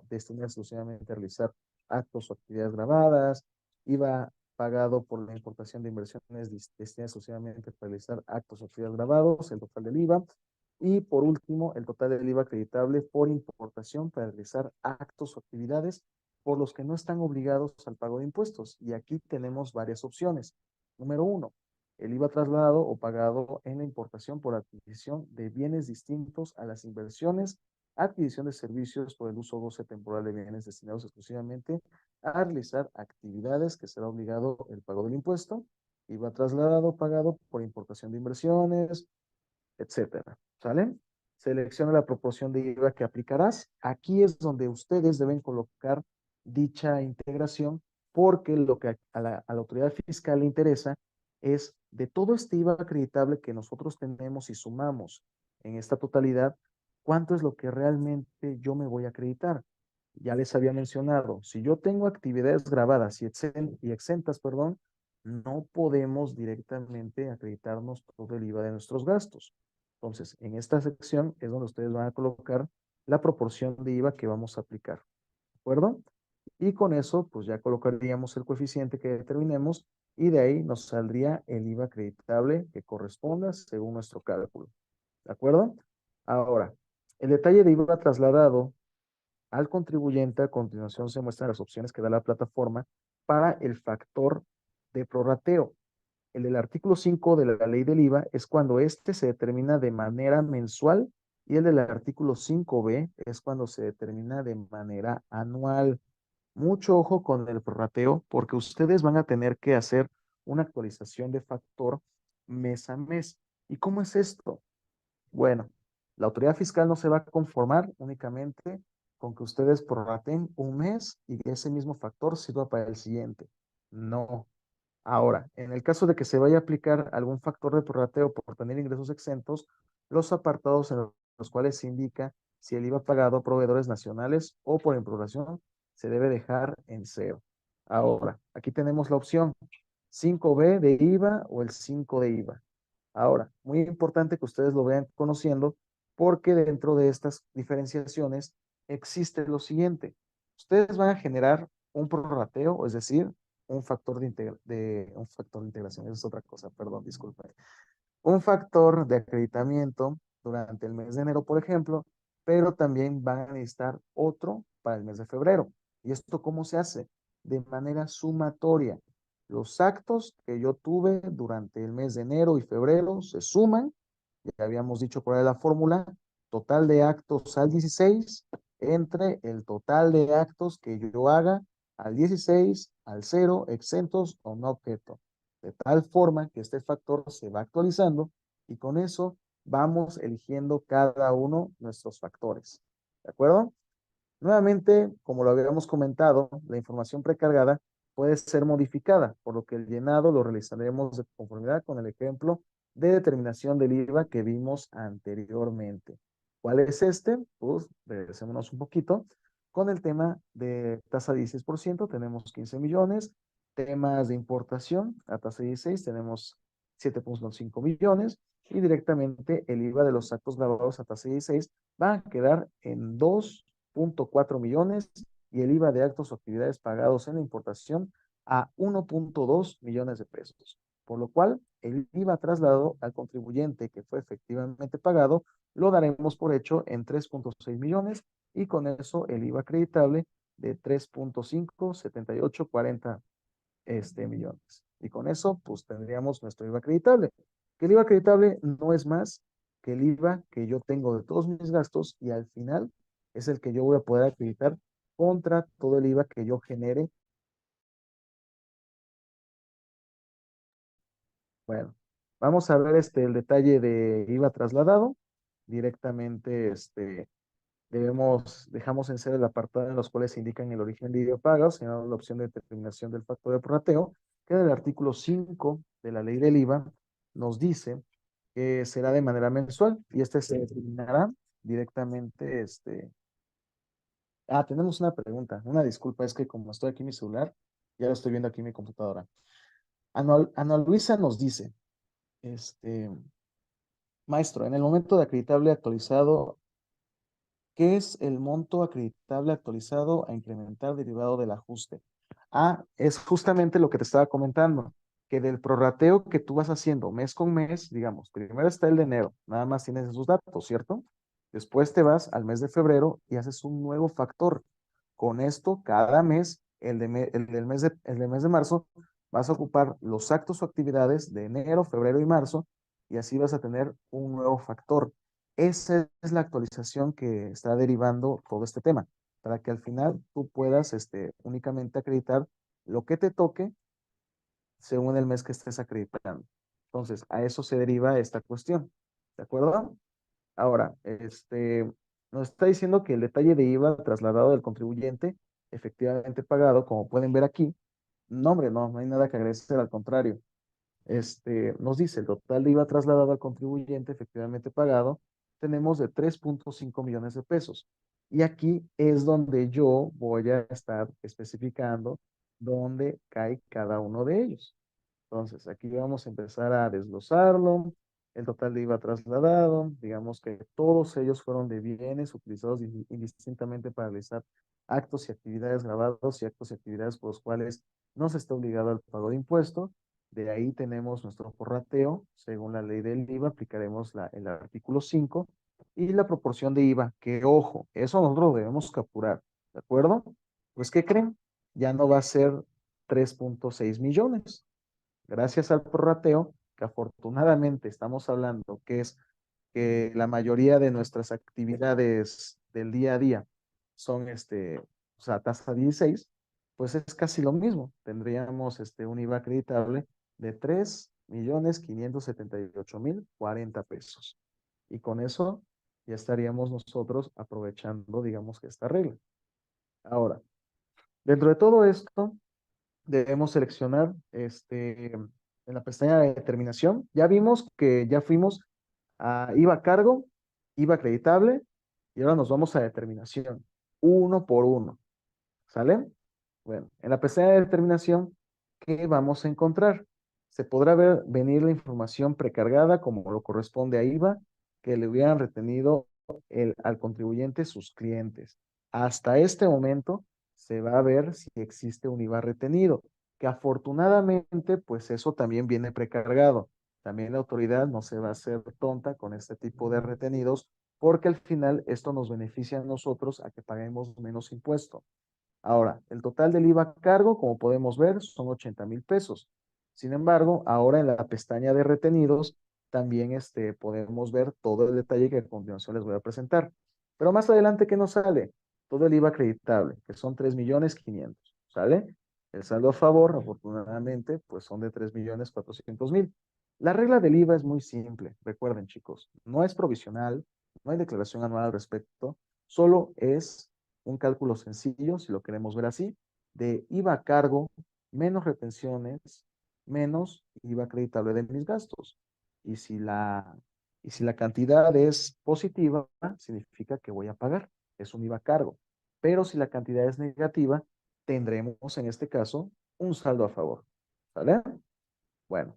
destinadas exclusivamente a realizar actos o actividades grabadas, IVA pagado por la importación de inversiones destinadas exclusivamente para realizar actos o actividades grabados, el total del IVA, y por último, el total del IVA acreditable por importación para realizar actos o actividades por los que no están obligados al pago de impuestos. Y aquí tenemos varias opciones. Número uno, el IVA trasladado o pagado en la importación por adquisición de bienes distintos a las inversiones, adquisición de servicios por el uso goce temporal de bienes destinados exclusivamente a realizar actividades que será obligado el pago del impuesto, IVA trasladado o pagado por importación de inversiones, etcétera. ¿Sale? Selecciona la proporción de IVA que aplicarás. Aquí es donde ustedes deben colocar dicha integración porque lo que a la autoridad fiscal le interesa es de todo este IVA acreditable que nosotros tenemos y sumamos en esta totalidad, ¿cuánto es lo que realmente yo me voy a acreditar? Ya les había mencionado, si yo tengo actividades grabadas y exentas, perdón, no podemos directamente acreditarnos todo el IVA de nuestros gastos. Entonces, en esta sección es donde ustedes van a colocar la proporción de IVA que vamos a aplicar, ¿de acuerdo? Y con eso, pues ya colocaríamos el coeficiente que determinemos y de ahí nos saldría el IVA acreditable que corresponda según nuestro cálculo, ¿de acuerdo? Ahora, el detalle de IVA trasladado al contribuyente, a continuación se muestran las opciones que da la plataforma para el factor de prorrateo. El del artículo 5 de la ley del IVA es cuando este se determina de manera mensual y el del artículo 5B es cuando se determina de manera anual. Mucho ojo con el prorrateo porque ustedes van a tener que hacer una actualización de factor mes a mes. ¿Y cómo es esto? Bueno, la autoridad fiscal no se va a conformar únicamente con que ustedes prorraten un mes y que ese mismo factor sirva para el siguiente. No. Ahora, en el caso de que se vaya a aplicar algún factor de prorrateo por tener ingresos exentos, los apartados en los cuales se indica si el IVA pagado a proveedores nacionales o por improbación se debe dejar en cero. Ahora, aquí tenemos la opción 5B de IVA o el 5 de IVA. Ahora, muy importante que ustedes lo vean conociendo porque dentro de estas diferenciaciones existe lo siguiente. Ustedes van a generar un prorrateo, es decir, un factor de integración, eso es otra cosa, perdón, disculpen. Un factor de acreditamiento durante el mes de enero, por ejemplo, pero también van a necesitar otro para el mes de febrero. ¿Y esto cómo se hace? De manera sumatoria. Los actos que yo tuve durante el mes de enero y febrero se suman, ya habíamos dicho cuál es la fórmula, total de actos al 16 entre el total de actos que yo haga al 16, al 0, exentos o no objeto. De tal forma que este factor se va actualizando Y con eso vamos eligiendo cada uno nuestros factores. ¿De acuerdo? Nuevamente, como lo habíamos comentado, la información precargada puede ser modificada, por lo que el llenado lo realizaremos de conformidad con el ejemplo de determinación del IVA que vimos anteriormente. ¿Cuál es este? Pues regresémonos un poquito. Con el tema de tasa de 16%, tenemos 15 millones. Temas de importación a tasa de 16, tenemos 7.5 millones. Y directamente el IVA de los actos grabados a tasa de 16 va a quedar en 2.4 millones y el IVA de actos o actividades pagados en la importación a 1.2 millones de pesos. Por lo cual, el IVA trasladado al contribuyente que fue efectivamente pagado lo daremos por hecho en 3.6 millones y con eso el IVA acreditable de 3.57840 millones. Y con eso, pues tendríamos nuestro IVA acreditable. Que el IVA acreditable no es más que el IVA que yo tengo de todos mis gastos y al final es el que yo voy a poder acreditar contra todo el IVA que yo genere. Bueno, vamos a ver el detalle de IVA trasladado. Directamente, dejamos en cero el apartado en los cuales se indican el origen de IVA pago, señalando la opción de determinación del factor de prorrateo, que en el artículo 5 de la ley del IVA nos dice que será de manera mensual y este se determinará directamente. Tenemos una pregunta, una disculpa, es que como estoy aquí en mi celular, ya lo estoy viendo aquí en mi computadora. Ana Luisa nos dice, este, maestro, en el momento de acreditable actualizado, ¿qué es el monto acreditable actualizado a incrementar derivado del ajuste? Es justamente lo que te estaba comentando, que del prorrateo que tú vas haciendo mes con mes, digamos, primero está el de enero, nada más tienes esos datos, ¿cierto? Después te vas al mes de febrero y haces un nuevo factor. Con esto, cada mes, el del mes de marzo, vas a ocupar los actos o actividades de enero, febrero y marzo, y así vas a tener un nuevo factor. Esa es la actualización que está derivando todo este tema, para que al final tú puedas únicamente acreditar lo que te toque según el mes que estés acreditando. Entonces, a eso se deriva esta cuestión. ¿De acuerdo? Ahora, nos está diciendo que el detalle de IVA trasladado del contribuyente efectivamente pagado, como pueden ver aquí, no, hombre, no hay nada que agradecer, al contrario. Nos dice el total de IVA trasladado al contribuyente efectivamente pagado, tenemos de 3.5 millones de pesos. Y aquí es donde yo voy a estar especificando dónde cae cada uno de ellos. Entonces, aquí vamos a empezar a desglosarlo. El total de IVA trasladado, digamos que todos ellos fueron de bienes utilizados indistintamente para realizar actos y actividades grabados y actos y actividades por los cuales no se está obligado al pago de impuesto. De ahí tenemos nuestro prorrateo. Según la ley del IVA, aplicaremos el artículo 5 y la proporción de IVA, que ojo, eso nosotros lo debemos capturar, ¿de acuerdo? Pues, ¿qué creen? Ya no va a ser 3.6 millones gracias al prorrateo, que afortunadamente estamos hablando que es que la mayoría de nuestras actividades del día a día son o sea, tasa 16, pues es casi lo mismo. Tendríamos un IVA acreditable de 3.578.040 pesos. Y con eso ya estaríamos nosotros aprovechando, digamos, que esta regla. Ahora, dentro de todo esto, debemos seleccionar en la pestaña de determinación. Ya vimos que ya fuimos a IVA a cargo, IVA acreditable, y ahora nos vamos a determinación, uno por uno. ¿Sale? Bueno, en la pestaña de determinación, ¿qué vamos a encontrar? Se podrá venir la información precargada como lo corresponde a IVA que le hubieran retenido al contribuyente sus clientes. Hasta este momento se va a ver si existe un IVA retenido, que afortunadamente pues eso también viene precargado. También la autoridad no se va a hacer tonta con este tipo de retenidos porque al final esto nos beneficia a nosotros a que paguemos menos impuesto. Ahora, el total del IVA a cargo, como podemos ver, son 80,000 pesos. Sin embargo, ahora en la pestaña de retenidos, también podemos ver todo el detalle que a continuación les voy a presentar. Pero más adelante, ¿qué nos sale? Todo el IVA acreditable, que son 3.500.000, ¿sale? El saldo a favor, afortunadamente, pues son de 3.400.000. La regla del IVA es muy simple, recuerden chicos, no es provisional, no hay declaración anual al respecto, solo es un cálculo sencillo, si lo queremos ver así, de IVA a cargo menos retenciones menos IVA acreditable de mis gastos. Y si la, y si la cantidad es positiva, significa que voy a pagar, es un IVA a cargo. Pero si la cantidad es negativa, tendremos en este caso un saldo a favor. ¿Vale? Bueno.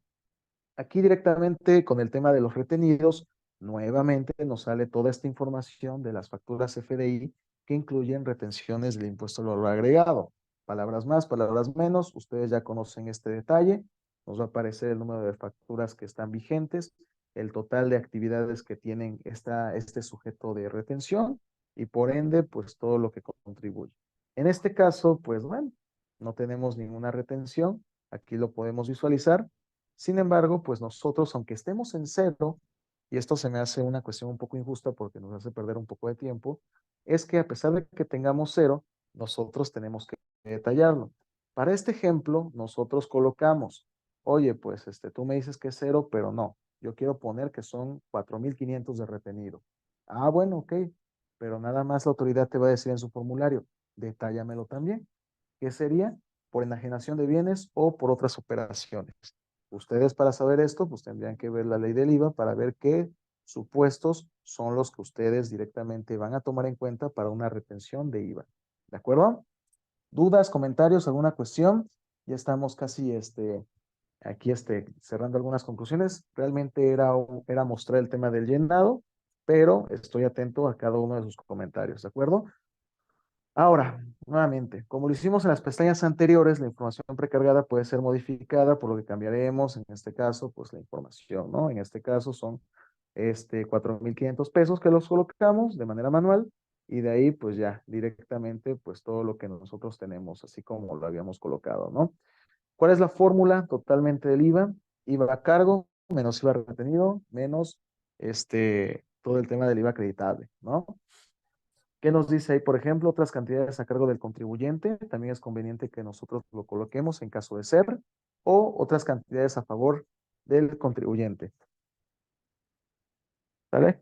Aquí directamente con el tema de los retenidos, nuevamente nos sale toda esta información de las facturas FDI que incluyen retenciones del impuesto al valor agregado. Palabras más, palabras menos, ustedes ya conocen este detalle. Nos va a aparecer el número de facturas que están vigentes, el total de actividades que tienen este sujeto de retención y por ende, pues todo lo que contribuye. En este caso, pues bueno, no tenemos ninguna retención. Aquí lo podemos visualizar. Sin embargo, pues nosotros, aunque estemos en cero, y esto se me hace una cuestión un poco injusta porque nos hace perder un poco de tiempo, es que a pesar de que tengamos cero, nosotros tenemos que detallarlo. Para este ejemplo, nosotros colocamos, oye, pues tú me dices que es cero, pero no, yo quiero poner que son 4,500 de retenido. Ah, bueno, ok, pero nada más la autoridad te va a decir en su formulario, detállamelo también. ¿Qué sería? Por enajenación de bienes o por otras operaciones. Ustedes para saber esto, pues tendrían que ver la ley del IVA para ver qué supuestos son los que ustedes directamente van a tomar en cuenta para una retención de IVA. ¿De acuerdo? ¿Dudas, comentarios, alguna cuestión? Ya estamos casi aquí cerrando algunas conclusiones. Realmente era mostrar el tema del llenado, pero estoy atento a cada uno de sus comentarios, ¿de acuerdo? Ahora, nuevamente, como lo hicimos en las pestañas anteriores, la información precargada puede ser modificada, por lo que cambiaremos, en este caso, pues la información, ¿no? En este caso son 4,500 pesos que los colocamos de manera manual y de ahí, pues ya, directamente, pues todo lo que nosotros tenemos, así como lo habíamos colocado, ¿no? ¿Cuál es la fórmula totalmente del IVA? IVA a cargo, menos IVA retenido, menos todo el tema del IVA acreditable, ¿no? ¿Qué nos dice ahí? Por ejemplo, otras cantidades a cargo del contribuyente. También es conveniente que nosotros lo coloquemos en caso de ser. O otras cantidades a favor del contribuyente. ¿Sale?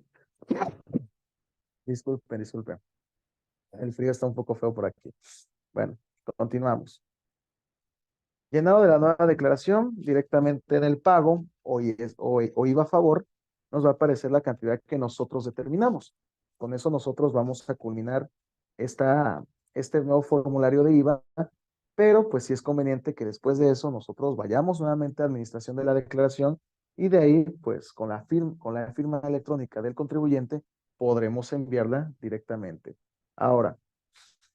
Disculpen, disculpen. El frío está un poco feo por aquí. Bueno, continuamos. Llenado de la nueva declaración, directamente en el pago o IVA a favor, nos va a aparecer la cantidad que nosotros determinamos. Con eso nosotros vamos a culminar este nuevo formulario de IVA, pero pues sí es conveniente que después de eso nosotros vayamos nuevamente a administración de la declaración y de ahí pues con la firma electrónica del contribuyente podremos enviarla directamente. Ahora,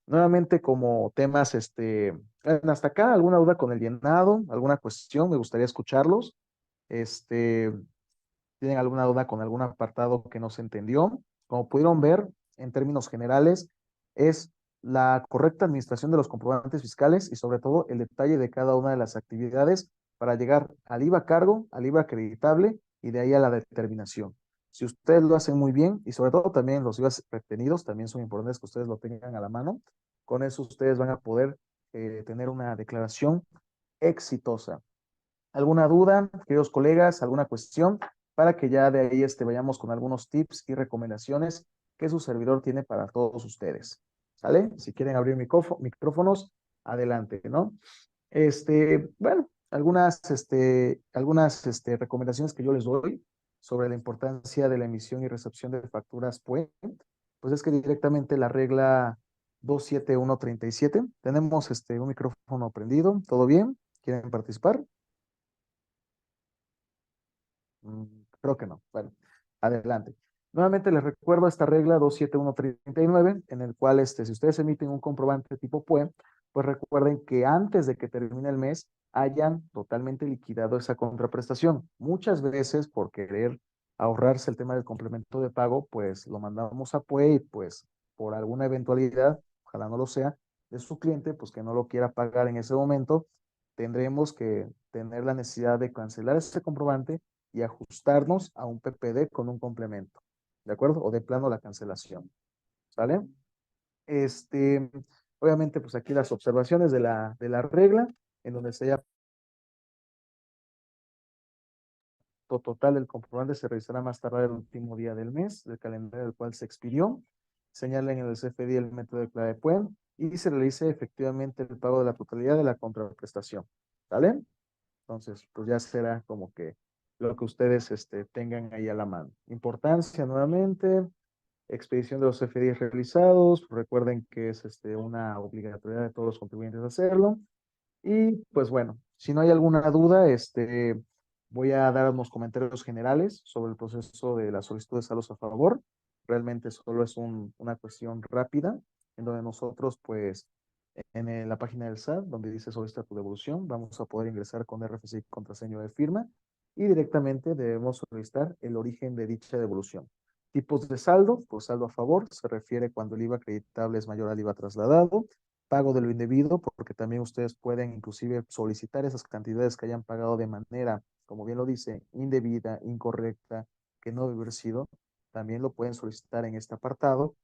nuevamente como temas, hasta acá, ¿alguna duda con el llenado? ¿Alguna cuestión? Me gustaría escucharlos. Este, ¿Tienen alguna duda con algún apartado que no se entendió? Como pudieron ver, en términos generales, es la correcta administración de los comprobantes fiscales y sobre todo el detalle de cada una de las actividades para llegar al IVA a cargo, al IVA acreditable y de ahí a la determinación. Si ustedes lo hacen muy bien y sobre todo también los IVA retenidos, también son importantes que ustedes lo tengan a la mano. Con eso ustedes van a poder tener una declaración exitosa. ¿Alguna duda, queridos colegas, alguna cuestión? Para que ya de ahí vayamos con algunos tips y recomendaciones que su servidor tiene para todos ustedes. ¿Sale? Si quieren abrir micrófonos, adelante, ¿no? Bueno, algunas recomendaciones que yo les doy sobre la importancia de la emisión y recepción de facturas pues es que directamente la regla 27137, tenemos un micrófono prendido, ¿todo bien? ¿Quieren participar? Creo que no. Bueno, adelante. Nuevamente les recuerdo esta regla 27139, en el cual si ustedes emiten un comprobante tipo PUE, pues recuerden que antes de que termine el mes hayan totalmente liquidado esa contraprestación. Muchas veces por querer ahorrarse el tema del complemento de pago, pues lo mandamos a PUE y pues por alguna eventualidad, ojalá no lo sea, de su cliente, pues que no lo quiera pagar en ese momento, tendremos que tener la necesidad de cancelar ese comprobante y ajustarnos a un PPD con un complemento, ¿de acuerdo? O de plano la cancelación, ¿sale? Este, Obviamente, pues aquí las observaciones de la regla, en donde se haya monto total del comprobante se revisará más tardar el último día del mes, del calendario del cual se expidió. Señalen en el CFDI el método de clave PUEN y se realice efectivamente el pago de la totalidad de la contraprestación. ¿Vale? Entonces, pues ya será como que lo que ustedes tengan ahí a la mano. Importancia nuevamente, expedición de los CFDIs realizados. Recuerden que es una obligatoriedad de todos los contribuyentes hacerlo. Y pues bueno, si no hay alguna duda, voy a dar unos comentarios generales sobre el proceso de la solicitud de saldos a favor. Realmente solo es una cuestión rápida, en donde nosotros, pues, en la página del SAT, donde dice solicita tu devolución, vamos a poder ingresar con RFC y contraseña de firma y directamente debemos solicitar el origen de dicha devolución. Tipos de saldo, pues saldo a favor, se refiere cuando el IVA acreditable es mayor al IVA trasladado. Pago de lo indebido, porque también ustedes pueden inclusive solicitar esas cantidades que hayan pagado de manera, como bien lo dice, indebida, incorrecta, que no debe haber sido. También lo pueden solicitar en este apartado.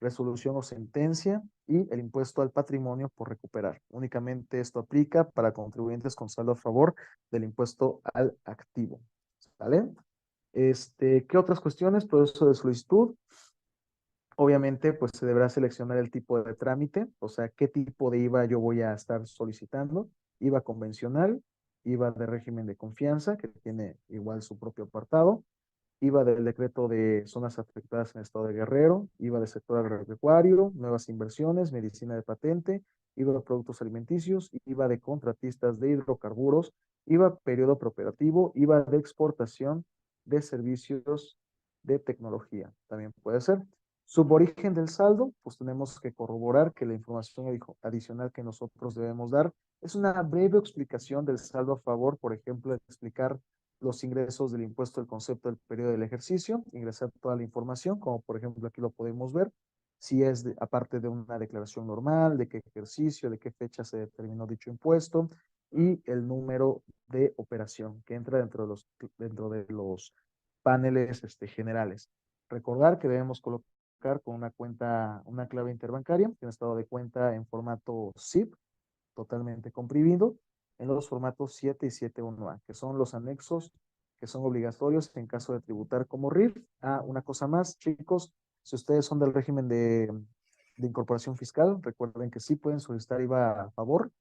Resolución o sentencia y el impuesto al patrimonio por recuperar. Únicamente esto aplica para contribuyentes con saldo a favor del impuesto al activo. ¿Vale? ¿Qué otras cuestiones? Proceso de solicitud. Obviamente, pues se deberá seleccionar el tipo de trámite, o sea, qué tipo de IVA yo voy a estar solicitando. IVA convencional, IVA de régimen de confianza, que tiene igual su propio apartado, IVA del decreto de zonas afectadas en el estado de Guerrero, IVA del sector agropecuario, nuevas inversiones, medicina de patente, IVA de productos alimenticios, IVA de contratistas de hidrocarburos, IVA periodo preoperativo, IVA de exportación de servicios de tecnología. También puede ser. Suborigen del saldo, pues tenemos que corroborar que la información adicional que nosotros debemos dar es una breve explicación del saldo a favor, por ejemplo, explicar los ingresos del impuesto del concepto del periodo del ejercicio, ingresar toda la información, como por ejemplo aquí lo podemos ver, si es aparte de una declaración normal, de qué ejercicio, de qué fecha se determinó dicho impuesto y el número de operación que entra dentro de los paneles generales. Recordar que debemos colocar con una cuenta, una clave interbancaria, un estado de cuenta en formato zip, totalmente comprimido, en los formatos 7 y 7.1a, que son los anexos que son obligatorios en caso de tributar como RIF. Ah, una cosa más, chicos, si ustedes son del régimen de incorporación fiscal, recuerden que sí pueden solicitar IVA a favor,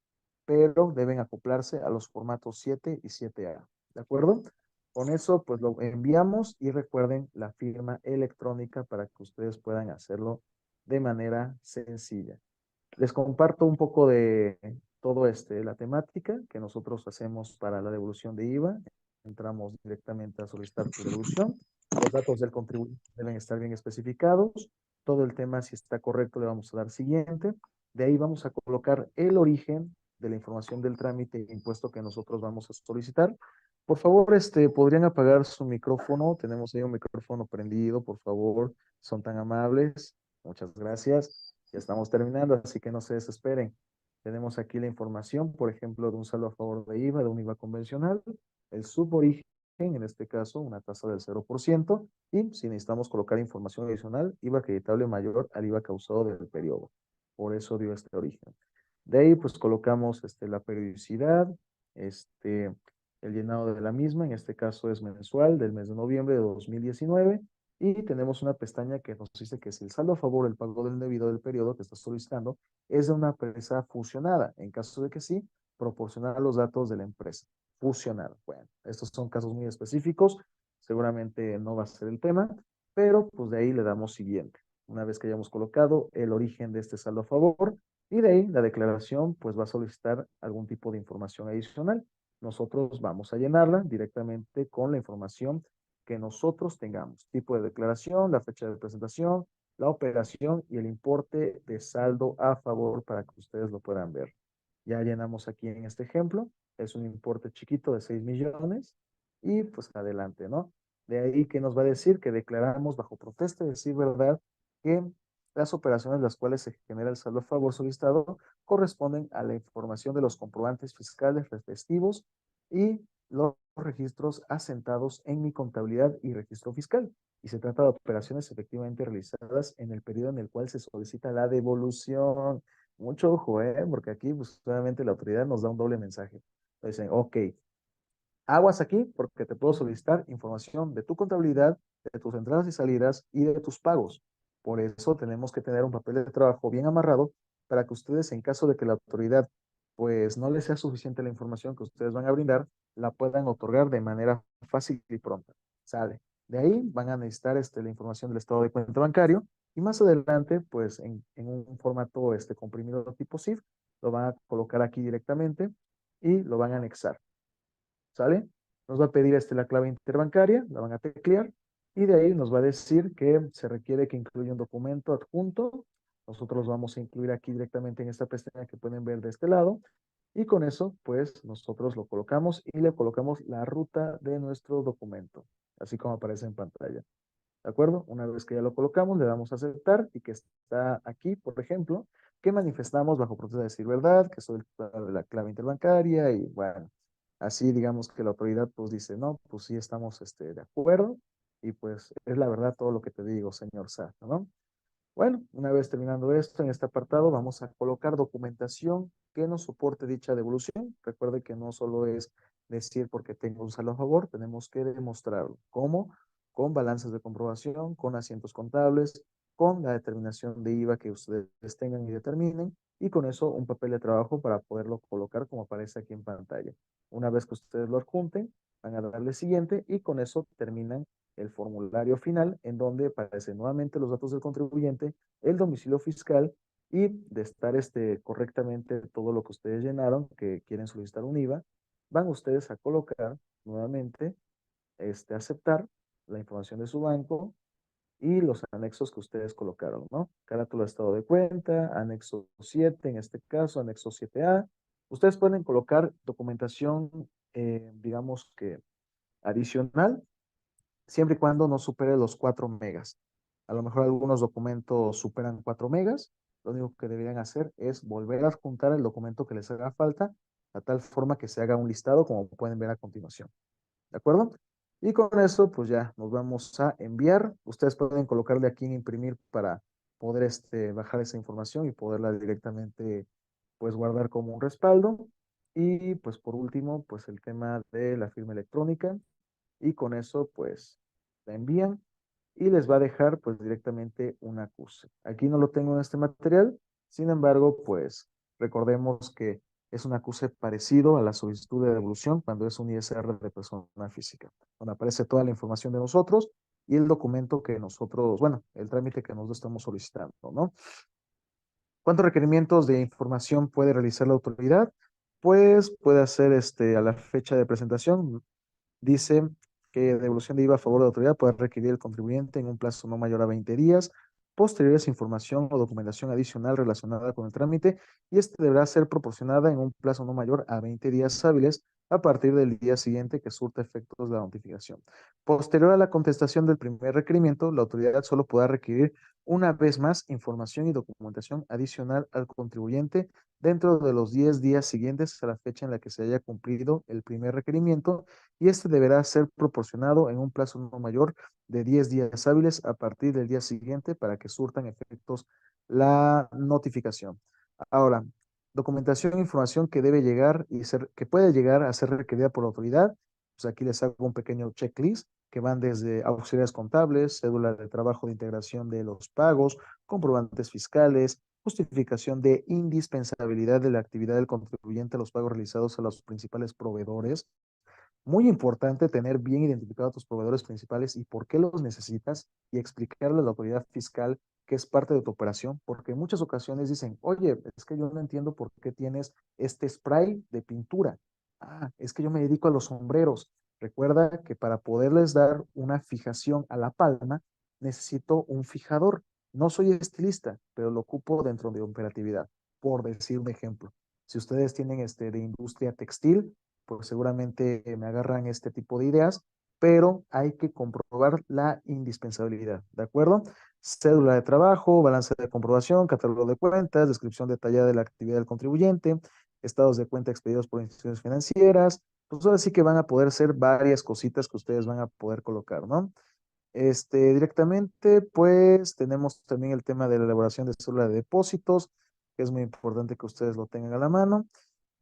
pero deben acoplarse a los formatos 7 y 7A. ¿De acuerdo? Con eso, pues lo enviamos y recuerden la firma electrónica para que ustedes puedan hacerlo de manera sencilla. Les comparto un poco de todo la temática que nosotros hacemos para la devolución de IVA. Entramos directamente a solicitar tu devolución. Los datos del contribuyente deben estar bien especificados. Todo el tema, si está correcto, le vamos a dar siguiente. De ahí vamos a colocar el origen de la información del trámite de impuesto que nosotros vamos a solicitar. Por favor, podrían apagar su micrófono. Tenemos ahí un micrófono prendido, por favor. Son tan amables. Muchas gracias. Ya estamos terminando, así que no se desesperen. Tenemos aquí la información, por ejemplo, de un saldo a favor de IVA, de un IVA convencional, el suborigen, en este caso, una tasa del 0%, y si necesitamos colocar información adicional, IVA acreditable mayor al IVA causado del periodo. Por eso dio este origen. De ahí, pues colocamos la periodicidad, el llenado de la misma, en este caso es mensual, del mes de noviembre de 2019, y tenemos una pestaña que nos dice que si el saldo a favor del pago del debido del periodo que estás solicitando es de una empresa fusionada. En caso de que sí, proporcionar los datos de la empresa fusionada. Bueno, estos son casos muy específicos. Seguramente no va a ser el tema, pero pues de ahí le damos siguiente. Una vez que hayamos colocado el origen de este saldo a favor y de ahí la declaración pues va a solicitar algún tipo de información adicional. Nosotros vamos a llenarla directamente con la información que nosotros tengamos. Tipo de declaración, la fecha de presentación, la operación y el importe de saldo a favor para que ustedes lo puedan ver. Ya llenamos aquí en este ejemplo. Es un importe chiquito de 6 millones y pues adelante, ¿no? De ahí que nos va a decir que declaramos bajo protesta, es decir, ¿verdad? Que las operaciones las cuales se genera el saldo a favor solicitado corresponden a la información de los comprobantes fiscales respectivos y los registros asentados en mi contabilidad y registro fiscal. Y se trata de operaciones efectivamente realizadas en el periodo en el cual se solicita la devolución. Mucho ojo, porque aquí pues, obviamente la autoridad nos da un doble mensaje. Dicen, ok, Aguas aquí porque te puedo solicitar información de tu contabilidad, de tus entradas y salidas y de tus pagos. Por eso tenemos que tener un papel de trabajo bien amarrado para que ustedes, en caso de que la autoridad pues no les sea suficiente la información que ustedes van a brindar, la puedan otorgar de manera fácil y pronta. Sale. De ahí van a necesitar la información del estado de cuenta bancario y más adelante, pues en un formato comprimido tipo ZIF, lo van a colocar aquí directamente y lo van a anexar. ¿Sale? Nos va a pedir la clave interbancaria, la van a teclear y de ahí nos va a decir que se requiere que incluya un documento adjunto. Nosotros los vamos a incluir aquí directamente en esta pestaña que pueden ver de este lado. Y con eso, pues nosotros lo colocamos y le colocamos la ruta de nuestro documento, así como aparece en pantalla. ¿De acuerdo? Una vez que ya lo colocamos, le damos a aceptar y que está aquí, por ejemplo, que manifestamos bajo protesta de decir verdad, que soy el titular de la clave interbancaria y bueno, así digamos que la autoridad pues dice, no, pues sí estamos de acuerdo y pues es la verdad todo lo que te digo, señor Sato, ¿no? Bueno, una vez terminando esto, en este apartado vamos a colocar documentación que nos soporte dicha devolución. Recuerde que no solo es decir porque tengo un saldo a favor, tenemos que demostrarlo. ¿Cómo? Con balances de comprobación, con asientos contables, con la determinación de IVA que ustedes tengan y determinen, y con eso un papel de trabajo para poderlo colocar como aparece aquí en pantalla. Una vez que ustedes lo adjunten, van a darle siguiente y con eso terminan el formulario final en donde aparecen nuevamente los datos del contribuyente, el domicilio fiscal y de estar correctamente todo lo que ustedes llenaron, que quieren solicitar un IVA, van ustedes a colocar nuevamente, aceptar la información de su banco y los anexos que ustedes colocaron, ¿no? Carátula de estado de cuenta, anexo 7 en este caso, anexo 7A. Ustedes pueden colocar documentación, digamos que adicional, siempre y cuando no supere los 4 megas. A lo mejor algunos documentos superan 4 megas. Lo único que deberían hacer es volver a adjuntar el documento que les haga falta, a tal forma que se haga un listado como pueden ver a continuación. ¿De acuerdo? Y con eso, pues ya nos vamos a enviar. Ustedes pueden colocarle aquí en imprimir para poder bajar esa información y poderla directamente pues guardar como un respaldo. Y pues por último, pues el tema de la firma electrónica y con eso pues la envían y les va a dejar pues directamente un acuse. Aquí no lo tengo en este material, sin embargo pues recordemos que es un acuse parecido a la solicitud de devolución cuando es un ISR de persona física, donde aparece toda la información de nosotros y el documento que nosotros, bueno, el trámite que nosotros estamos solicitando, ¿no? ¿Cuántos requerimientos de información puede realizar la autoridad? Pues puede hacer a la fecha de presentación, dice que devolución de IVA a favor de la autoridad puede requerir el contribuyente en un plazo no mayor a 20 días. Posteriores información o documentación adicional relacionada con el trámite y deberá ser proporcionada en un plazo no mayor a 20 días hábiles a partir del día siguiente que surta efectos de la notificación. Posterior a la contestación del primer requerimiento, la autoridad solo podrá requerir una vez más información y documentación adicional al contribuyente dentro de los 10 días siguientes a la fecha en la que se haya cumplido el primer requerimiento y deberá ser proporcionado en un plazo no mayor de 10 días hábiles a partir del día siguiente para que surtan efectos la notificación. Ahora, documentación e información que debe llegar y que puede llegar a ser requerida por la autoridad. Pues aquí les hago un pequeño checklist que van desde auxiliares contables, cédula de trabajo de integración de los pagos, comprobantes fiscales, justificación de indispensabilidad de la actividad del contribuyente a los pagos realizados a los principales proveedores. Muy importante tener bien identificados a tus proveedores principales y por qué los necesitas y explicarle a la autoridad fiscal que es parte de tu operación, porque en muchas ocasiones dicen, oye, es que yo no entiendo por qué tienes este spray de pintura. Ah, es que yo me dedico a los sombreros. Recuerda que para poderles dar una fijación a la palma, necesito un fijador. No soy estilista, pero lo ocupo dentro de operatividad, por decir un ejemplo. Si ustedes tienen de industria textil, pues seguramente me agarran este tipo de ideas, pero hay que comprobar la indispensabilidad, ¿de acuerdo? Cédula de trabajo, balance de comprobación, catálogo de cuentas, descripción detallada de la actividad del contribuyente, estados de cuenta expedidos por instituciones financieras, pues ahora sí que van a poder ser varias cositas que ustedes van a poder colocar, ¿no? Directamente, pues tenemos también el tema de la elaboración de cédula de depósitos, que es muy importante que ustedes lo tengan a la mano.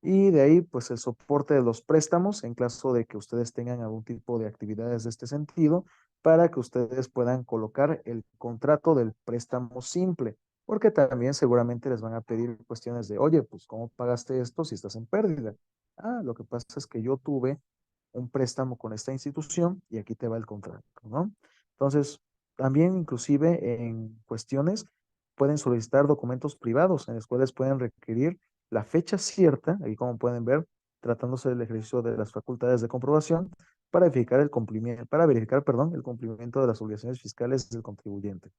Y de ahí, pues el soporte de los préstamos en caso de que ustedes tengan algún tipo de actividades de este sentido, para que ustedes puedan colocar el contrato del préstamo simple, porque también seguramente les van a pedir cuestiones de, oye, pues ¿cómo pagaste esto si estás en pérdida? Ah, lo que pasa es que yo tuve un préstamo con esta institución y aquí te va el contrato, ¿no? Entonces, también inclusive en cuestiones pueden solicitar documentos privados en los cuales pueden requerir la fecha cierta, ahí como pueden ver, tratándose del ejercicio de las facultades de comprobación para verificar el cumplimiento, para verificar, perdón, el cumplimiento de las obligaciones fiscales del contribuyente.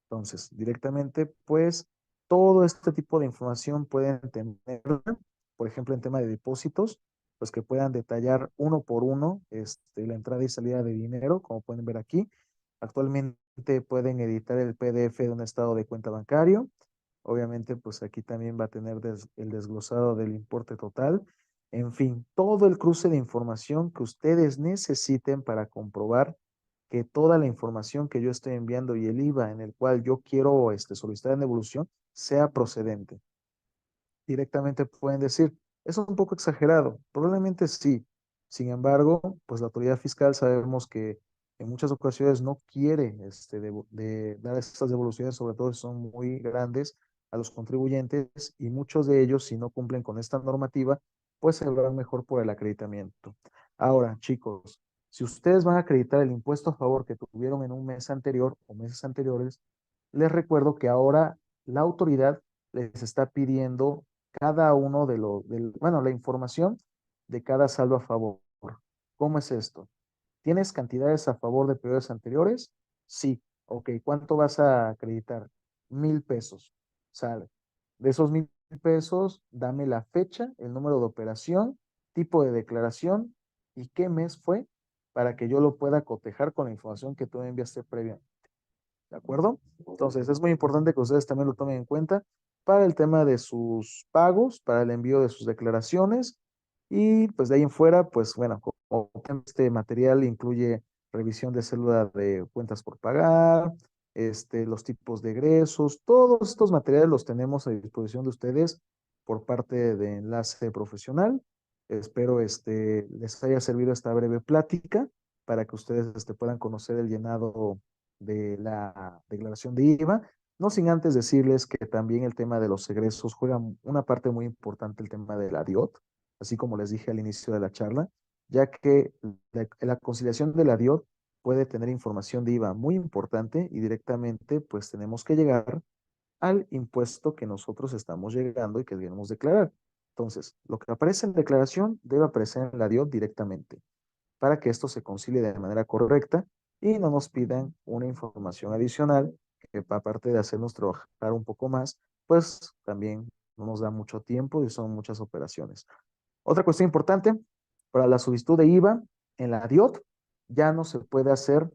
Entonces, directamente, pues, todo este tipo de información pueden tenerla, por ejemplo, en tema de depósitos, pues que puedan detallar uno por uno la entrada y salida de dinero, como pueden ver aquí. Actualmente pueden editar el PDF de un estado de cuenta bancario. Obviamente, pues aquí también va a tener el desglosado del importe total. En fin, todo el cruce de información que ustedes necesiten para comprobar que toda la información que yo estoy enviando y el IVA en el cual yo quiero solicitar en devolución sea procedente. Directamente pueden decir, eso es un poco exagerado, probablemente sí. Sin embargo, pues la autoridad fiscal sabemos que en muchas ocasiones no quiere de dar estas devoluciones, sobre todo si son muy grandes a los contribuyentes, y muchos de ellos, si no cumplen con esta normativa, pues se van mejor por el acreditamiento. Ahora, chicos, si ustedes van a acreditar el impuesto a favor que tuvieron en un mes anterior o meses anteriores, les recuerdo que ahora la autoridad les está pidiendo cada uno bueno, la información de cada saldo a favor. ¿Cómo es esto? ¿Tienes cantidades a favor de periodos anteriores? Sí. Ok, ¿cuánto vas a acreditar? 1,000 pesos. Sale. De esos 1,000 pesos, dame la fecha, el número de operación, tipo de declaración y qué mes fue para que yo lo pueda cotejar con la información que tú me enviaste previa. ¿De acuerdo? Entonces, es muy importante que ustedes también lo tomen en cuenta para el tema de sus pagos, para el envío de sus declaraciones. Y pues de ahí en fuera, pues bueno, como este material incluye revisión de célula de cuentas por pagar, los tipos de egresos, todos estos materiales los tenemos a disposición de ustedes por parte de Enlace Profesional. Espero les haya servido esta breve plática para que ustedes puedan conocer el llenado de la declaración de IVA, no sin antes decirles que también el tema de los egresos juega una parte muy importante el tema de la DIOT, así como les dije al inicio de la charla, ya que la conciliación de la DIOT puede tener información de IVA muy importante y directamente pues tenemos que llegar al impuesto que nosotros estamos llegando y que debemos declarar. Entonces, lo que aparece en declaración debe aparecer en la DIOT directamente para que esto se concilie de manera correcta y no nos pidan una información adicional que aparte de hacernos trabajar un poco más, pues también no nos da mucho tiempo y son muchas operaciones. Otra cuestión importante, para la solicitud de IVA en la DIOT ya no se puede hacer,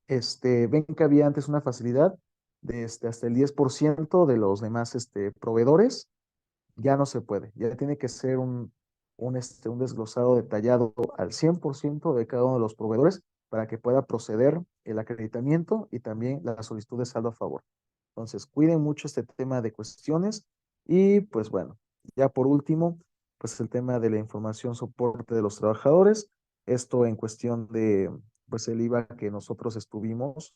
ven que había antes una facilidad de hasta el 10% de los demás proveedores, ya no se puede, ya tiene que ser un desglosado detallado al 100% de cada uno de los proveedores para que pueda proceder el acreditamiento y también la solicitud de saldo a favor. Entonces, cuiden mucho este tema de cuestiones y pues bueno, ya por último, pues el tema de la información soporte de los trabajadores, esto en cuestión de pues el IVA que nosotros estuvimos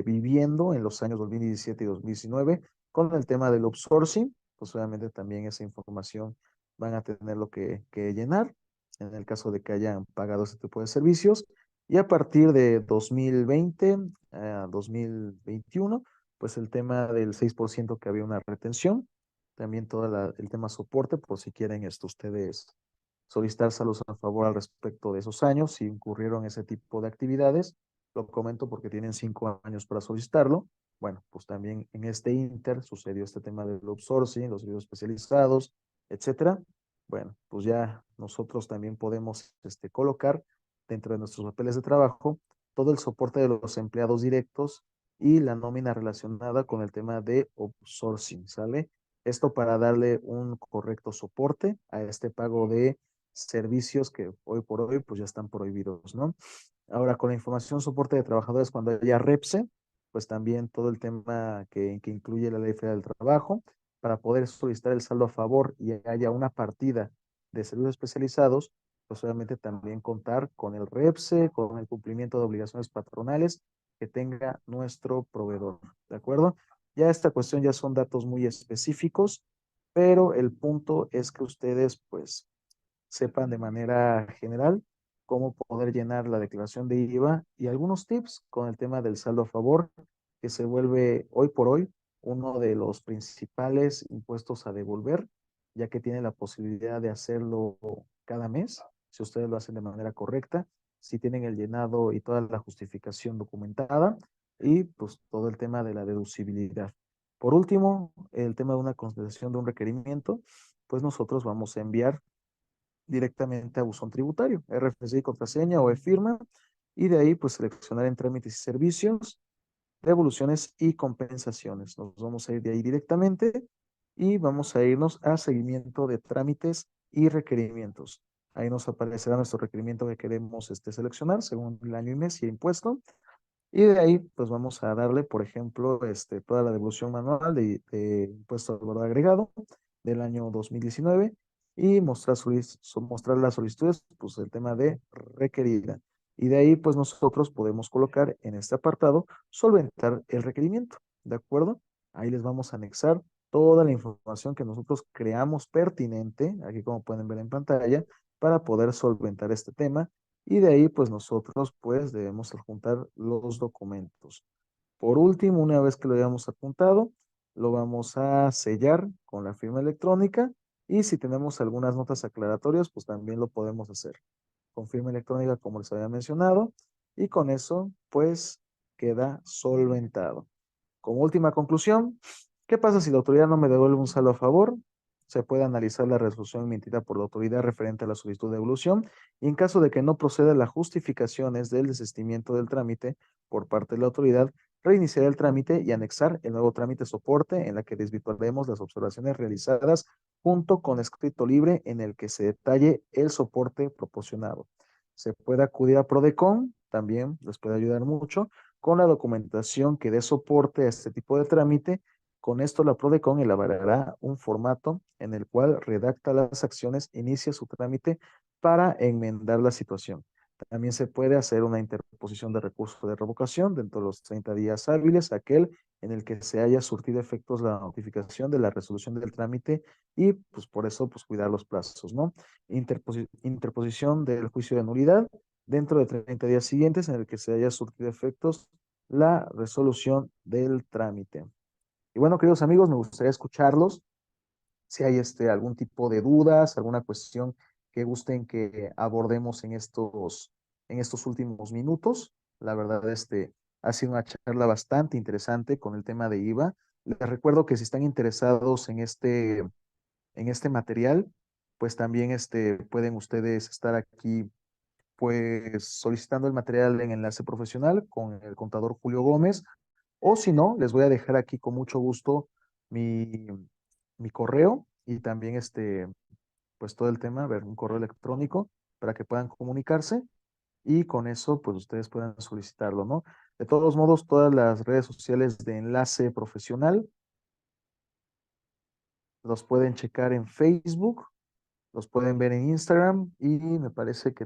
viviendo en los años 2017 y 2019 con el tema del outsourcing, pues obviamente también esa información van a tener lo que llenar en el caso de que hayan pagado este tipo de servicios. Y a partir de 2020 a 2021, pues el tema del 6% que había una retención, también todo el tema soporte, por si quieren ustedes solicitar saludos a favor al respecto de esos años, si incurrieron ese tipo de actividades. Lo comento porque tienen 5 años para solicitarlo. Bueno, pues también en este inter sucedió este tema del outsourcing, los videos especializados, etcétera. Bueno, pues ya nosotros también podemos colocar dentro de nuestros papeles de trabajo todo el soporte de los empleados directos y la nómina relacionada con el tema de outsourcing, ¿sale? Esto para darle un correcto soporte a este pago de servicios que hoy por hoy pues ya están prohibidos, ¿no? Ahora, con la información soporte de trabajadores cuando haya REPSE, pues también todo el tema que incluye la Ley Federal del Trabajo, para poder solicitar el saldo a favor y haya una partida de servicios especializados, pues obviamente también contar con el REPSE, con el cumplimiento de obligaciones patronales que tenga nuestro proveedor, ¿de acuerdo? Ya esta cuestión ya son datos muy específicos, pero el punto es que ustedes pues sepan de manera general cómo poder llenar la declaración de IVA y algunos tips con el tema del saldo a favor, que se vuelve hoy por hoy uno de los principales impuestos a devolver, ya que tiene la posibilidad de hacerlo cada mes, si ustedes lo hacen de manera correcta, si tienen el llenado y toda la justificación documentada y pues todo el tema de la deducibilidad. Por último, el tema de una contestación de un requerimiento, pues nosotros vamos a enviar directamente a buzón tributario, RFC, contraseña o e-firma, y de ahí pues seleccionar en trámites y servicios, devoluciones y compensaciones. Nos vamos a ir de ahí directamente y vamos a irnos a seguimiento de trámites y requerimientos. Ahí nos aparecerá nuestro requerimiento que queremos seleccionar según el año y mes y impuesto. Y de ahí, pues vamos a darle, por ejemplo, toda la devolución manual de impuesto al valor agregado del año 2019 y mostrar las solicitudes, pues el tema de requerida. Y de ahí, pues nosotros podemos colocar en este apartado, solventar el requerimiento, ¿de acuerdo? Ahí les vamos a anexar toda la información que nosotros creamos pertinente, aquí como pueden ver en pantalla, para poder solventar este tema y de ahí pues nosotros pues debemos adjuntar los documentos. Por último, una vez que lo hayamos adjuntado, lo vamos a sellar con la firma electrónica y si tenemos algunas notas aclaratorias, pues también lo podemos hacer con firma electrónica como les había mencionado y con eso pues queda solventado. Como última conclusión, ¿qué pasa si la autoridad no me devuelve un saldo a favor? Se puede analizar la resolución emitida por la autoridad referente a la solicitud de devolución y en caso de que no proceda las justificaciones del desistimiento del trámite por parte de la autoridad, reiniciar el trámite y anexar el nuevo trámite soporte en la que desvirtuaremos las observaciones realizadas junto con escrito libre en el que se detalle el soporte proporcionado. Se puede acudir a Prodecon, también les puede ayudar mucho, con la documentación que dé soporte a este tipo de trámite. Con esto la Prodecon elaborará un formato en el cual redacta las acciones, inicia su trámite para enmendar la situación. También se puede hacer una interposición de recurso de revocación dentro de los 30 días hábiles, aquel en el que se haya surtido efectos la notificación de la resolución del trámite y pues por eso pues cuidar los plazos, ¿no? Interposición del juicio de nulidad dentro de 30 días siguientes en el que se haya surtido efectos la resolución del trámite. Y bueno, queridos amigos, me gustaría escucharlos. Si hay algún tipo de dudas, alguna cuestión que gusten que abordemos en estos últimos minutos. La verdad, ha sido una charla bastante interesante con el tema de IVA. Les recuerdo que si están interesados en este material, pues también pueden ustedes estar aquí pues solicitando el material en enlace profesional con el contador Julio Gómez, o si no, les voy a dejar aquí con mucho gusto mi, mi correo y también pues todo el tema, a ver, un correo electrónico para que puedan comunicarse y con eso pues ustedes puedan solicitarlo, ¿no? De todos modos, todas las redes sociales de enlace profesional los pueden checar en Facebook, los pueden ver en Instagram y me parece que